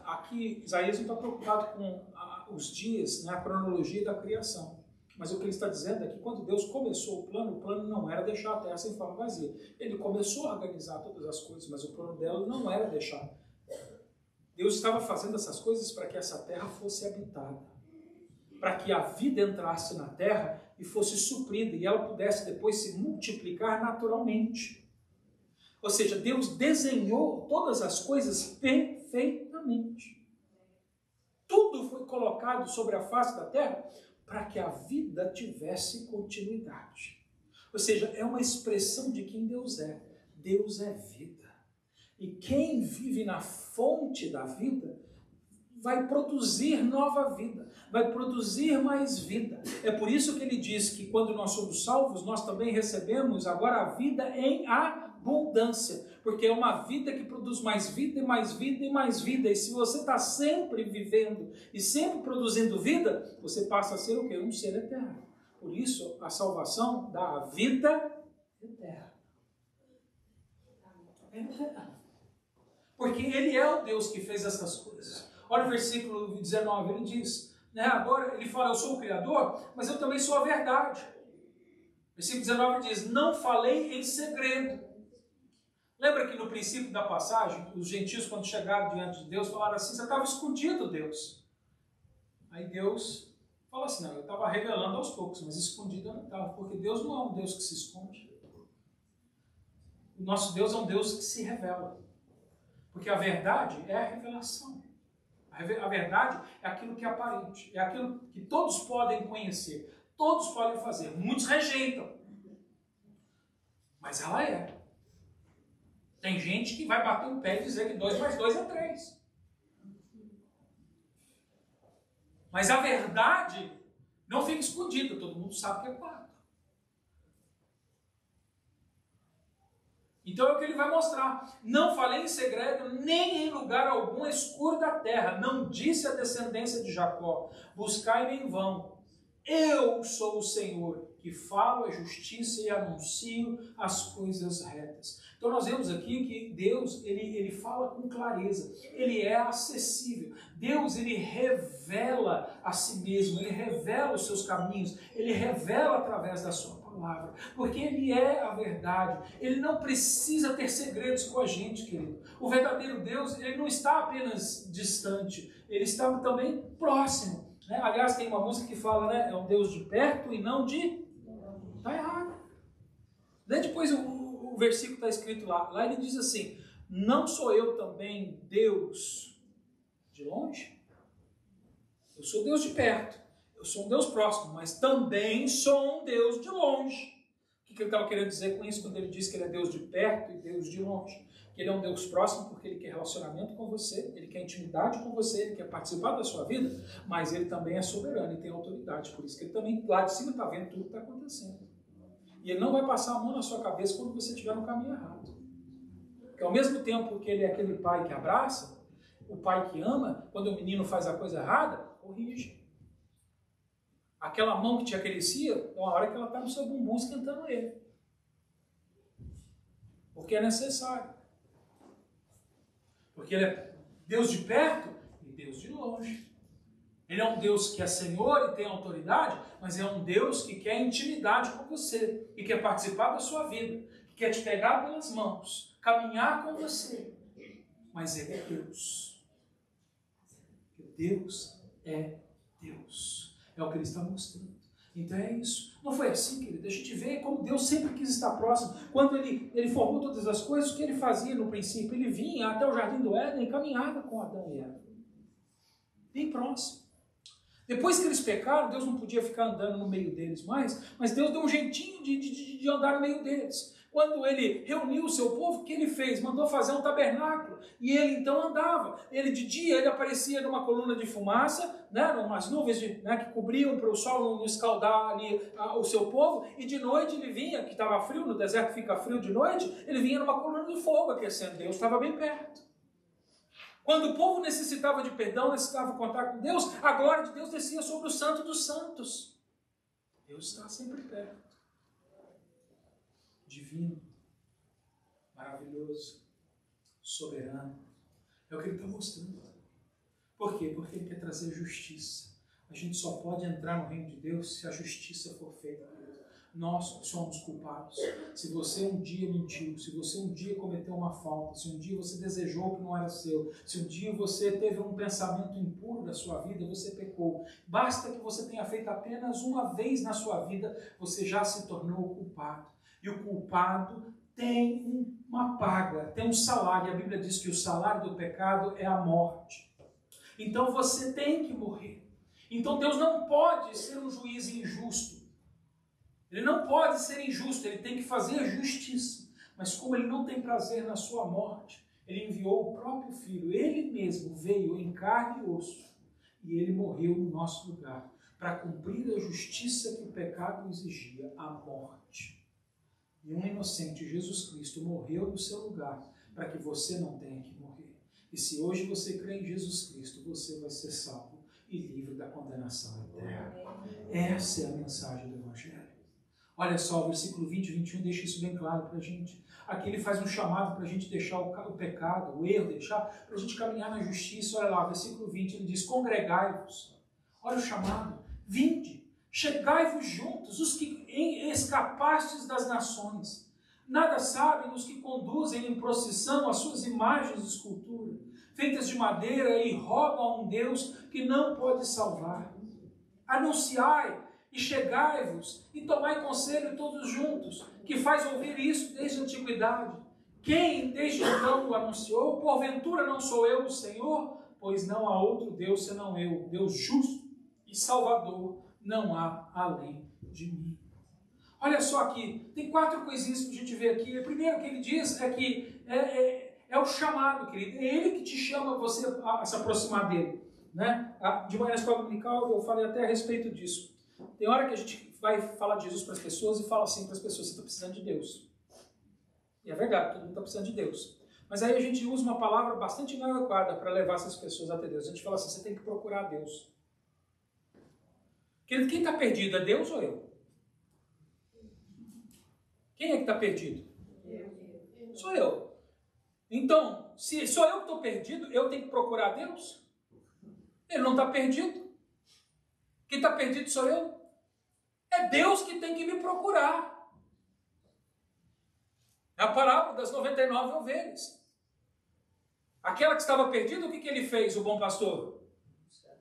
aqui Isaías não está preocupado com os dias, a cronologia da criação. Mas o que ele está dizendo é que quando Deus começou o plano não era deixar a terra sem forma vazia. Ele começou a organizar todas as coisas, mas o plano dela não era deixar. Deus estava fazendo essas coisas para que essa terra fosse habitada, para que a vida entrasse na terra e fosse suprida, e ela pudesse depois se multiplicar naturalmente. Ou seja, Deus desenhou todas as coisas perfeitamente. Tudo foi colocado sobre a face da terra para que a vida tivesse continuidade. Ou seja, é uma expressão de quem Deus é. Deus é vida. E quem vive na fonte da vida vai produzir nova vida, vai produzir mais vida. É por isso que ele diz que quando nós somos salvos, nós também recebemos agora a vida em abundância, porque é uma vida que produz mais vida e mais vida e mais vida. E se você está sempre vivendo e sempre produzindo vida, você passa a ser o quê? Um ser eterno. Por isso, a salvação dá a vida eterna. É eterna. Porque Ele é o Deus que fez essas coisas. Olha o versículo 19, ele diz, agora ele fala, eu sou o Criador, mas eu também sou a verdade. Versículo 19 diz, não falei em segredo. Lembra que no princípio da passagem, os gentios quando chegaram diante de Deus, falaram assim, você estava escondido, Deus. Aí Deus fala assim, não, eu estava revelando aos poucos, mas escondido eu não estava, porque Deus não é um Deus que se esconde. O nosso Deus é um Deus que se revela. Porque a verdade é a revelação. A verdade é aquilo que é aparente, é aquilo que todos podem conhecer, todos podem fazer, muitos rejeitam, mas ela é. Tem gente que vai bater o pé e dizer que 2 mais 2 é 3. Mas a verdade não fica escondida, todo mundo sabe que é 4. Então é o que ele vai mostrar. Não falei em segredo, nem em lugar algum escuro da terra. Não disse a descendência de Jacó, buscai-me em vão. Eu sou o Senhor, que falo a justiça e anuncio as coisas retas. Então nós vemos aqui que Deus, ele fala com clareza. Ele é acessível. Deus, ele revela a si mesmo. Ele revela os seus caminhos. Ele revela através da sua palavra, porque Ele é a verdade. Ele não precisa ter segredos com a gente, querido. O verdadeiro Deus, Ele não está apenas distante, Ele está também próximo. Aliás, tem uma música que fala, é um Deus de perto e não de... Está errado. Daí depois o versículo está escrito lá ele diz assim, não sou eu também Deus de longe? Eu sou Deus de perto. Eu sou um Deus próximo, mas também sou um Deus de longe. O que ele estava querendo dizer com isso quando ele diz que ele é Deus de perto e Deus de longe? Que ele é um Deus próximo porque ele quer relacionamento com você, ele quer intimidade com você, ele quer participar da sua vida, mas ele também é soberano e tem autoridade. Por isso que ele também lá de cima está vendo tudo que está acontecendo. E ele não vai passar a mão na sua cabeça quando você estiver no caminho errado. Porque ao mesmo tempo que ele é aquele pai que abraça, o pai que ama, quando o menino faz a coisa errada, corrige. Aquela mão que te acaricia, é uma hora que ela está no seu bumbum esquentando ele. Porque é necessário. Porque ele é Deus de perto e Deus de longe. Ele é um Deus que é Senhor e tem autoridade, mas é um Deus que quer intimidade com você e quer participar da sua vida, que quer te pegar pelas mãos, caminhar com você. Mas Ele é Deus. Deus é Deus. É o que ele está mostrando. Então é isso. Não foi assim, querido. A gente vê como Deus sempre quis estar próximo. Quando ele formou todas as coisas, o que ele fazia no princípio? Ele vinha até o jardim do Éden e caminhava com Adão e Eva. Bem próximo. Depois que eles pecaram, Deus não podia ficar andando no meio deles mais, mas Deus deu um jeitinho de andar no meio deles. Quando ele reuniu o seu povo, o que ele fez? Mandou fazer um tabernáculo. E ele então andava. Ele de dia ele aparecia numa coluna de fumaça, né, umas nuvens que cobriam para o sol não escaldar ali o seu povo. E de noite ele vinha, que estava frio, no deserto fica frio de noite, ele vinha numa coluna de fogo aquecendo. Deus estava bem perto. Quando o povo necessitava de perdão, necessitava contar com Deus, a glória de Deus descia sobre o Santo dos Santos. Deus está sempre perto. Divino, maravilhoso, soberano. É o que ele está mostrando. Por quê? Porque ele quer trazer justiça. A gente só pode entrar no reino de Deus se a justiça for feita. Nós somos culpados. Se você um dia mentiu, se você um dia cometeu uma falta, se um dia você desejou o que não era seu, se um dia você teve um pensamento impuro da sua vida, você pecou. Basta que você tenha feito apenas uma vez na sua vida, você já se tornou culpado. E o culpado tem uma paga, tem um salário. A Bíblia diz que o salário do pecado é a morte. Então você tem que morrer. Então Deus não pode ser um juiz injusto. Ele não pode ser injusto, ele tem que fazer justiça. Mas como ele não tem prazer na sua morte, ele enviou o próprio Filho. Ele mesmo veio em carne e osso. E ele morreu no nosso lugar, para cumprir a justiça que o pecado exigia, a morte. E um inocente, Jesus Cristo, morreu no seu lugar, para que você não tenha que morrer. E se hoje você crê em Jesus Cristo, você vai ser salvo e livre da condenação eterna. Essa é a mensagem do Evangelho. Olha só, o versículo 20 e 21 deixa isso bem claro para a gente. Aqui ele faz um chamado para a gente deixar o pecado, o erro, para a gente caminhar na justiça. Olha lá, versículo 20, ele diz, congregai-vos. Olha o chamado, vinde, chegai-vos juntos, os que escapastes das nações. Nada sabem os que conduzem em procissão as suas imagens de escultura, feitas de madeira, e roubam a um Deus que não pode salvar. Anunciai e chegai-vos e tomai conselho todos juntos, que faz ouvir isso desde a antiguidade. Quem desde então o anunciou? Porventura não sou eu o Senhor? Pois não há outro Deus senão eu, Deus justo e salvador, não há além de mim. Olha só aqui, tem 4 coisinhas para a gente ver aqui. O primeiro que ele diz é que é o chamado, querido. É ele que te chama você a se aproximar dele. Né? De manhã na escola dominical eu falei até a respeito disso. Tem hora que a gente vai falar de Jesus para as pessoas e fala assim para as pessoas, você está precisando de Deus. E é verdade, todo mundo está precisando de Deus. Mas aí a gente usa uma palavra bastante inadequada para levar essas pessoas até Deus. A gente fala assim, você tem que procurar Deus. Quem está perdido, é Deus ou eu? Quem é que está perdido? Sou eu. Então, se sou eu que estou perdido, eu tenho que procurar Deus? Ele não está perdido. Quem está perdido sou eu. É Deus que tem que me procurar. É a parábola das 99 ovelhas. Aquela que estava perdida, o que ele fez, o bom pastor?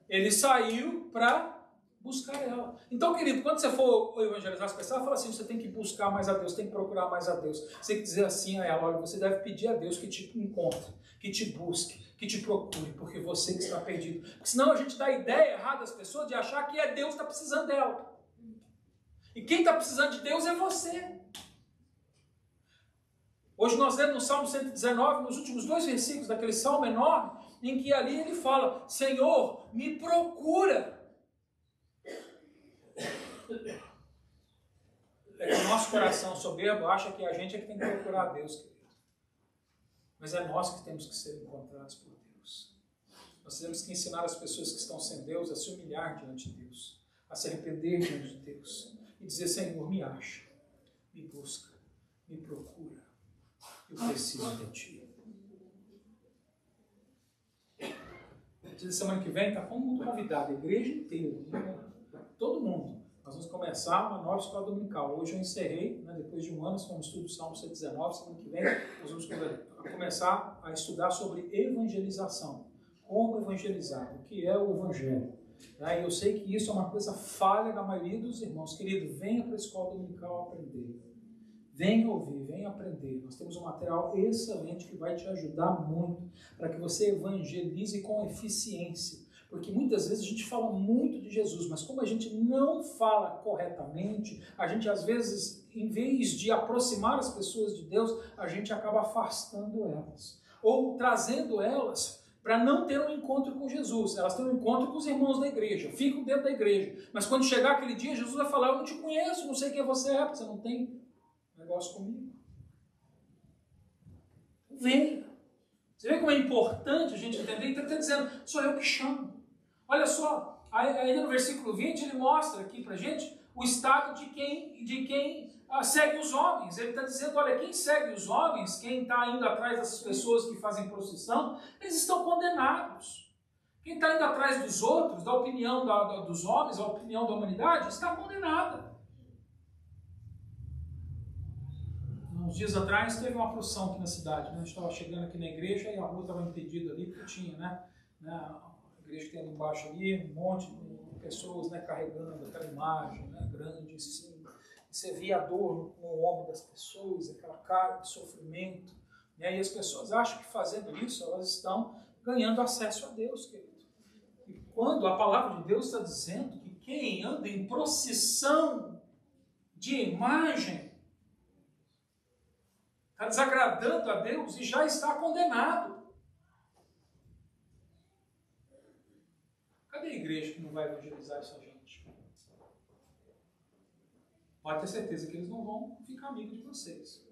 Ele saiu para buscar ela. Então, querido, quando você for evangelizar as pessoas, fala assim, você tem que buscar mais a Deus, tem que procurar mais a Deus. Você tem que dizer assim a ela, olha, você deve pedir a Deus que te encontre, que te busque, que te procure, porque você que está perdido. Porque senão a gente dá a ideia errada às pessoas de achar que é Deus que está precisando dela. E quem está precisando de Deus é você. Hoje nós lemos no Salmo 119, nos últimos 2 versículos daquele Salmo enorme, em que ali ele fala, Senhor, me procura. É que o nosso coração soberbo acha que a gente é que tem que procurar a Deus, querido. Mas é nós que temos que ser encontrados por Deus. Nós temos que ensinar as pessoas que estão sem Deus a se humilhar diante de Deus, a se arrepender diante de Deus e dizer, Senhor, me acha, me busca, me procura. Eu preciso de Ti. Semana que vem está todo mundo convidado, a igreja inteira, todo mundo. Nós vamos começar uma nova escola dominical. Hoje eu encerrei, né, depois de um ano, nós estudo o Salmo 119. Semana que vem nós vamos começar a estudar sobre evangelização. como evangelizar, o que é o evangelho. Eu sei que isso é uma coisa falha da maioria dos irmãos. Querido, venha para a escola dominical aprender. Venha ouvir, venha aprender. Nós temos um material excelente que vai te ajudar muito para que você evangelize com eficiência. Porque muitas vezes a gente fala muito de Jesus, mas como a gente não fala corretamente, a gente às vezes, em vez de aproximar as pessoas de Deus, a gente acaba afastando elas. Ou trazendo elas para não ter um encontro com Jesus. Elas têm um encontro com os irmãos da igreja, ficam dentro da igreja. Mas quando chegar aquele dia, Jesus vai falar: eu não te conheço, não sei quem você é, porque você não tem negócio comigo. Venha. Você vê como é importante a gente entender? Então ele está dizendo: sou eu que chamo. Olha só, ainda no versículo 20 ele mostra aqui para a gente o estado de quem segue os homens. Ele está dizendo: olha, quem segue os homens, quem está indo atrás dessas pessoas que fazem procissão, eles estão condenados. Quem está indo atrás dos outros, da opinião dos homens, a opinião da humanidade, está condenada. Uns dias atrás teve uma procissão aqui na cidade, né? A gente estava chegando aqui na igreja e a rua estava impedida ali, porque tinha, né? A igreja que tem ali embaixo ali, um monte de pessoas, né, carregando aquela imagem, né, grande assim. Você via a dor no ombro das pessoas, aquela cara de sofrimento, né? E as pessoas acham que fazendo isso elas estão ganhando acesso a Deus, querido. E quando a palavra de Deus está dizendo que quem anda em procissão de imagem está desagradando a Deus e já está condenado. Cadê a igreja que não vai evangelizar essa gente? Pode ter certeza que eles não vão ficar amigos de vocês.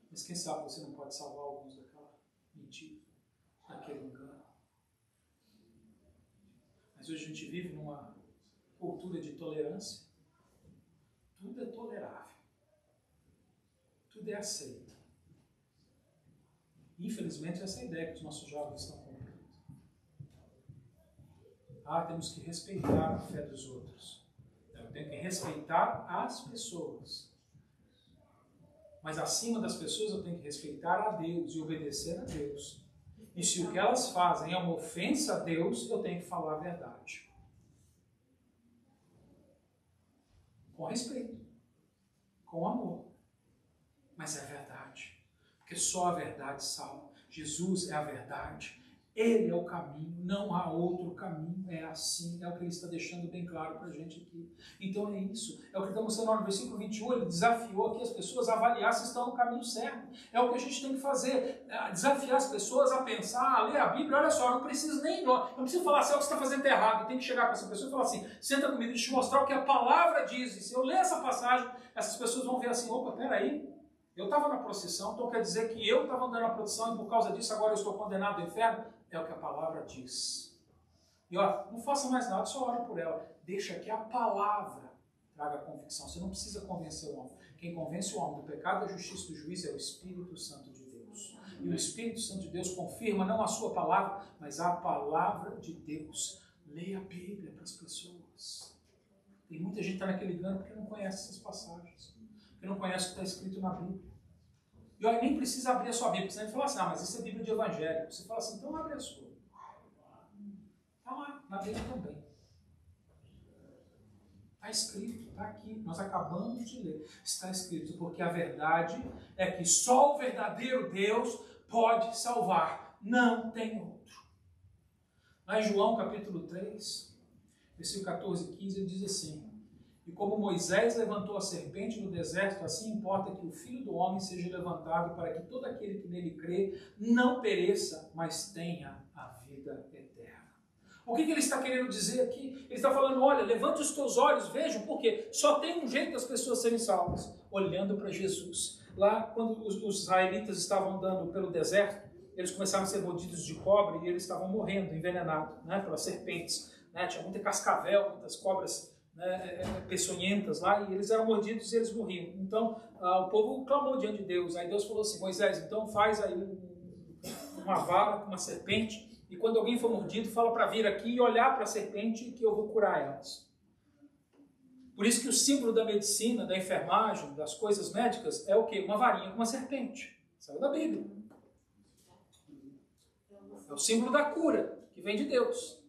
Mas quem sabe você não pode salvar alguns daquela mentira, daquele engano. Mas hoje a gente vive numa cultura de tolerância. Tudo é tolerável. Tudo é aceito. Infelizmente, essa é a ideia que os nossos jovens estão comprando. Temos que respeitar a fé dos outros. Eu tenho que respeitar as pessoas. Mas acima das pessoas eu tenho que respeitar a Deus e obedecer a Deus. E se o que elas fazem é uma ofensa a Deus, eu tenho que falar a verdade. Com respeito. Com amor. Mas é verdade. Porque só a verdade salva. Jesus é a verdade. Ele é o caminho, não há outro caminho, é assim, é o que ele está deixando bem claro para a gente aqui. Então é isso, é o que ele está mostrando no versículo 21, ele desafiou aqui as pessoas a avaliar se estão no caminho certo. É o que a gente tem que fazer, desafiar as pessoas a pensar, a ler a Bíblia. Olha só, não preciso não preciso falar assim: o que você está fazendo errado. Eu tenho que chegar com essa pessoa e falar assim: senta comigo, deixa eu te mostrar o que a palavra diz. E se eu ler essa passagem, essas pessoas vão ver assim: opa, peraí, eu estava na procissão, então quer dizer que eu estava andando na procissão e por causa disso agora eu estou condenado ao inferno? É o que a palavra diz. E não faça mais nada, só ore por ela. Deixa que a palavra traga convicção. Você não precisa convencer o homem. Quem convence o homem do pecado, da justiça e do juízo é o Espírito Santo de Deus. E o Espírito Santo de Deus confirma não a sua palavra, mas a palavra de Deus. Leia a Bíblia para as pessoas. Tem muita gente que está naquele engano porque não conhece essas passagens. Porque não conhece o que está escrito na Bíblia. E olha, nem precisa abrir a sua Bíblia. Você fala assim: mas isso é Bíblia de Evangelho. Você fala assim: então abre a sua. Está lá, na Bíblia também. Está escrito, está aqui. Nós acabamos de ler. Está escrito, porque a verdade é que só o verdadeiro Deus pode salvar. Não tem outro. Lá em João capítulo 3, versículo 14 e 15, ele diz assim: e como Moisés levantou a serpente no deserto, assim importa que o Filho do Homem seja levantado, para que todo aquele que nele crê não pereça, mas tenha a vida eterna. O que ele está querendo dizer aqui? Ele está falando: olha, levante os teus olhos, vejam, porque só tem um jeito das pessoas serem salvas, olhando para Jesus. Lá, quando os israelitas estavam andando pelo deserto, eles começaram a ser mordidos de cobra e eles estavam morrendo, envenenados, né, pelas serpentes. Né? Tinha muita cascavel, muitas cobras, né, peçonhentas lá, e eles eram mordidos e eles morriam. Então o povo clamou diante de Deus. Aí Deus falou assim: Moisés, então faz aí uma vara com uma serpente, e quando alguém for mordido, fala para vir aqui e olhar para a serpente que eu vou curar elas. Por isso que o símbolo da medicina, da enfermagem, das coisas médicas é o quê? Uma varinha com uma serpente. Saiu da Bíblia. É o símbolo da cura, que vem de Deus.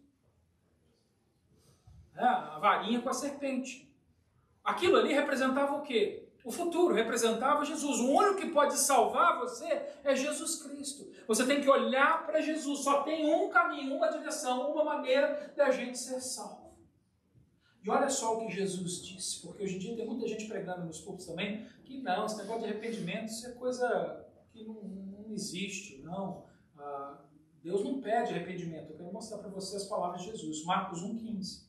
A varinha com a serpente. Aquilo ali representava o quê? O futuro, representava Jesus. O único que pode salvar você é Jesus Cristo. Você tem que olhar para Jesus. Só tem um caminho, uma direção, uma maneira da gente ser salvo. E olha só o que Jesus disse, porque hoje em dia tem muita gente pregando nos cultos também, que não, esse negócio de arrependimento, isso é coisa que não existe, não. Deus não pede arrependimento. Eu quero mostrar para você as palavras de Jesus. Marcos 1,15.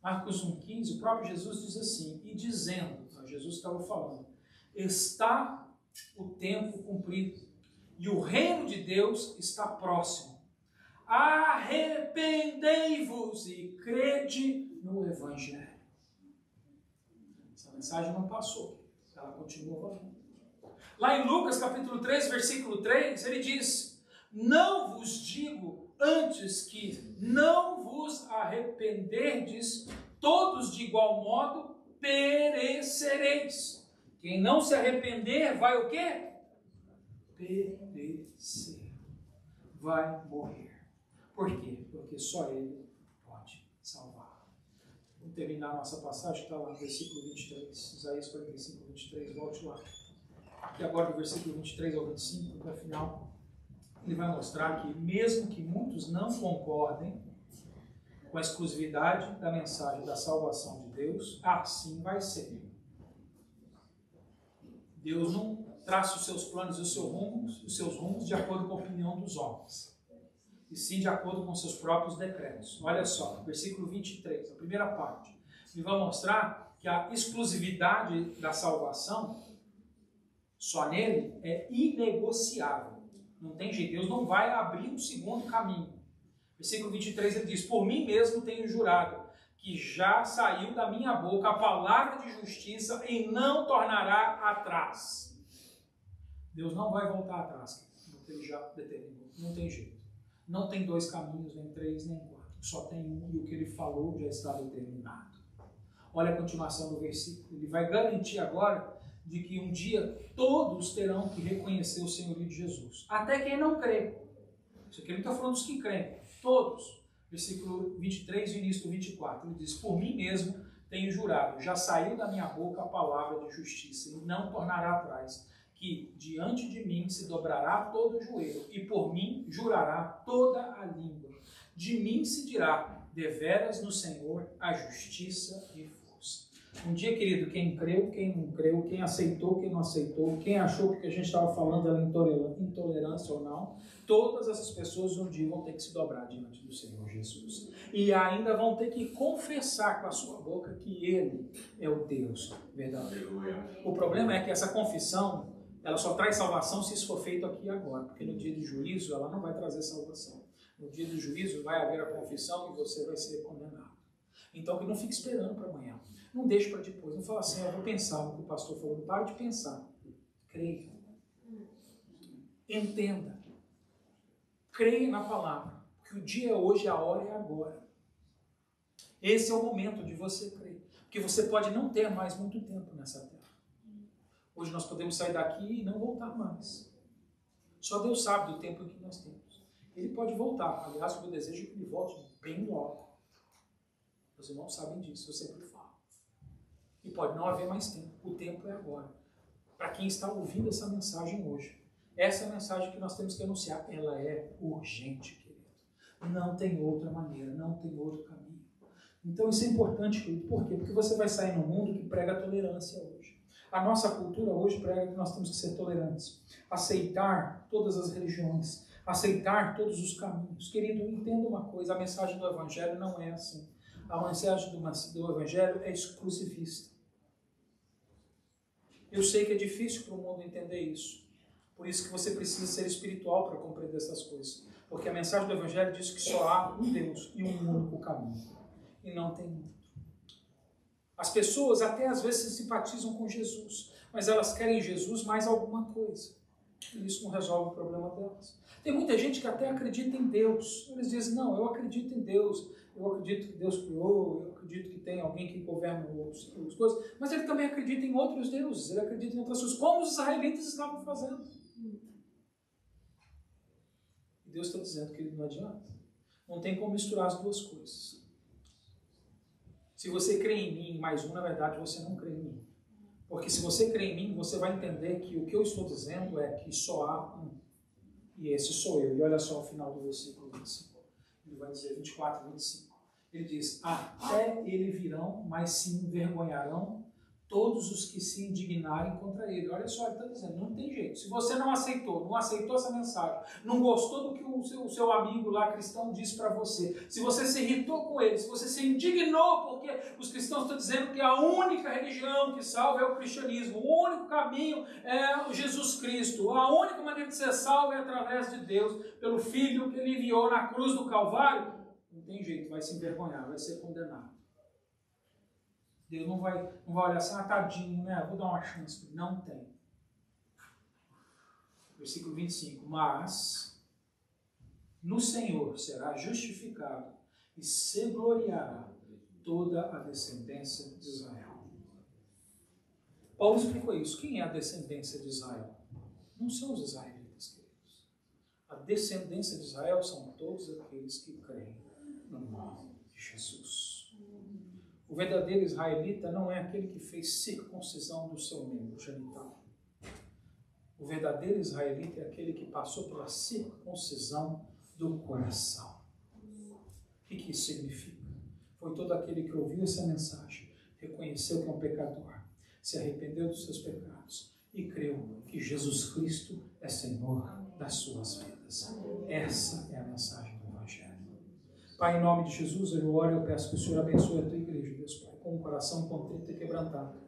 Marcos 1,15, o próprio Jesus diz assim, e dizendo, Jesus estava falando, está o tempo cumprido e o reino de Deus está próximo. Arrependei-vos e crede no Evangelho. Essa mensagem não passou, ela continua valendo. Lá em Lucas capítulo 3, versículo 3, ele diz, não vos digo antes que não vos arrependerdes, todos de igual modo perecereis. Quem não se arrepender vai o quê? Perecer. Vai morrer. Por quê? Porque só Ele pode salvar. Vamos terminar a nossa passagem, que está lá no versículo 23. Isaías 45, 23. Volte lá. E agora do versículo 23 ao 25, até o final, ele vai mostrar que mesmo que muitos não concordem com a exclusividade da mensagem da salvação de Deus, assim vai ser. Deus não traça os seus planos e os seus rumos de acordo com a opinião dos homens, e sim de acordo com seus próprios decretos. Olha só, versículo 23, a primeira parte, ele vai mostrar que a exclusividade da salvação, só nele, é inegociável. Não tem jeito, Deus não vai abrir um segundo caminho. Versículo 23 ele diz, por mim mesmo tenho jurado, que já saiu da minha boca a palavra de justiça e não tornará atrás. Deus não vai voltar atrás, porque ele já determinou. Não tem jeito. Não tem dois caminhos, nem três, nem quatro. Só tem um, e o que ele falou já está determinado. Olha a continuação do versículo. Ele vai garantir agora de que um dia todos terão que reconhecer o senhorio de Jesus. Até quem não crê. Isso aqui ele está falando dos que creem. Todos. Versículo 23 e início do 24. Ele diz, por mim mesmo tenho jurado, já saiu da minha boca a palavra de justiça, e não tornará atrás, que diante de mim se dobrará todo o joelho, e por mim jurará toda a língua. De mim se dirá, deveras no Senhor a justiça e força. Um dia, querido, quem creu, quem não creu, quem aceitou, quem não aceitou, quem achou que o que a gente estava falando era intolerância ou não, todas essas pessoas um dia vão ter que se dobrar diante do Senhor Jesus. E ainda vão ter que confessar com a sua boca que Ele é o Deus verdadeiro. O problema é que essa confissão, ela só traz salvação se isso for feito aqui e agora. Porque no dia do juízo, ela não vai trazer salvação. No dia do juízo vai haver a confissão e você vai ser condenado. Então, que não fique esperando para amanhã. Não deixe para depois. Não fala assim, eu vou pensar no que o pastor falou. Não para de pensar. Creia. Entenda. Creia na palavra. Porque o dia é hoje, a hora é agora. Esse é o momento de você crer. Porque você pode não ter mais muito tempo nessa terra. Hoje nós podemos sair daqui e não voltar mais. Só Deus sabe do tempo que nós temos. Ele pode voltar. Aliás, o meu desejo é que ele volte bem logo. Os irmãos sabem disso, eu sempre falo. E pode não haver mais tempo. O tempo é agora. Para quem está ouvindo essa mensagem hoje, essa é a mensagem que nós temos que anunciar. Ela é urgente, querido. Não tem outra maneira, não tem outro caminho. Então isso é importante, querido. Por quê? Porque você vai sair num mundo que prega tolerância hoje. A nossa cultura hoje prega que nós temos que ser tolerantes. Aceitar todas as religiões. Aceitar todos os caminhos. Querido, entenda uma coisa. A mensagem do Evangelho não é assim. A mensagem do Evangelho é exclusivista. Eu sei que é difícil para o mundo entender isso. Por isso que você precisa ser espiritual para compreender essas coisas. Porque a mensagem do Evangelho diz que só há um Deus e um único caminho. E não tem outro. As pessoas até às vezes simpatizam com Jesus, mas elas querem Jesus mais alguma coisa. E isso não resolve o problema delas. Tem muita gente que até acredita em Deus. Eles dizem, não, eu acredito em Deus. Eu acredito que Deus criou, eu acredito que tem alguém que governa as coisas, mas ele também acredita em outros deuses, ele acredita em outras coisas, como os israelitas estavam fazendo. E Deus está dizendo que não adianta. Não tem como misturar as duas coisas. Se você crê em mim mais um, na verdade você não crê em mim. Porque se você crê em mim, você vai entender que o que eu estou dizendo é que só há um. E esse sou eu. E olha só o final do versículo 25. Ele vai dizer 24 e 25. Ele diz, até ele virão, mas se envergonharão todos os que se indignarem contra ele. Olha só, ele está dizendo, não tem jeito. Se você não aceitou essa mensagem, não gostou do que o seu amigo lá cristão disse para você, se você se irritou com ele, se você se indignou porque os cristãos estão dizendo que a única religião que salva é o cristianismo, o único caminho é o Jesus Cristo, a única maneira de ser salvo é através de Deus, pelo Filho que ele enviou na cruz do Calvário, não tem jeito, vai se envergonhar, vai ser condenado. Deus não vai olhar assim, tadinho, né? Vou dar uma chance. Não tem. Versículo 25. Mas no Senhor será justificado e se gloriará toda a descendência de Israel. Paulo explicou isso. Quem é a descendência de Israel? Não são os israelitas, queridos. A descendência de Israel são todos aqueles que creem no nome de Jesus. O verdadeiro israelita não é aquele que fez circuncisão do seu membro genital. O verdadeiro israelita é aquele que passou pela circuncisão do coração. O que isso significa? Foi todo aquele que ouviu essa mensagem, reconheceu que é um pecador, se arrependeu dos seus pecados e creu que Jesus Cristo é Senhor das suas vidas. Essa é a mensagem do Evangelho. Pai, em nome de Jesus, eu oro e eu peço que o Senhor abençoe a tua igreja, Deus Pai, com um coração contrito e quebrantado,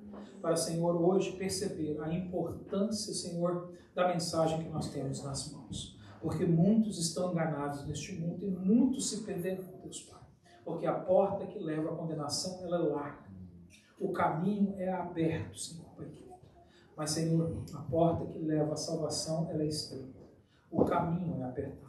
para, Senhor, hoje perceber a importância, Senhor, da mensagem que nós temos nas mãos. Porque muitos estão enganados neste mundo e muitos se perderão, Deus Pai. Porque a porta que leva à condenação, ela é larga. O caminho é aberto, Senhor, Pai querido. Mas, Senhor, a porta que leva à salvação, ela é estreita. O caminho é apertado.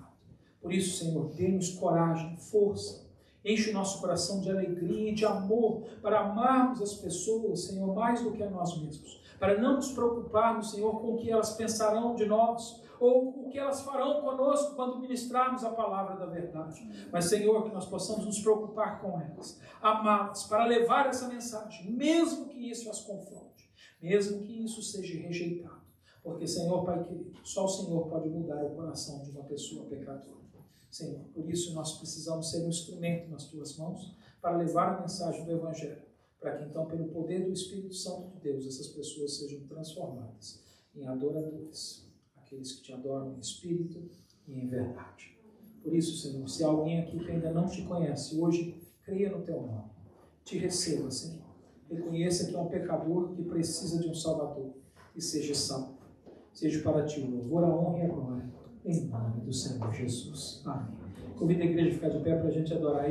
Por isso, Senhor, dê-nos coragem, força, enche o nosso coração de alegria e de amor para amarmos as pessoas, Senhor, mais do que a nós mesmos, para não nos preocuparmos, Senhor, com o que elas pensarão de nós, ou o que elas farão conosco quando ministrarmos a palavra da verdade. Mas, Senhor, que nós possamos nos preocupar com elas, amá-las, para levar essa mensagem, mesmo que isso as confronte, mesmo que isso seja rejeitado. Porque, Senhor, Pai querido, só o Senhor pode mudar o coração de uma pessoa pecadora. Senhor, por isso nós precisamos ser um instrumento nas tuas mãos para levar a mensagem do Evangelho, para que então, pelo poder do Espírito Santo de Deus, essas pessoas sejam transformadas em adoradores, aqueles que te adoram em espírito e em verdade. Por isso, Senhor, se há alguém aqui que ainda não te conhece, hoje creia no teu nome, te receba, Senhor, reconheça que é um pecador que precisa de um Salvador e seja salvo. Seja para ti o louvor, a honra e a glória, em nome do Senhor Jesus. Amém. Convido a igreja a ficar de pé para a gente adorar.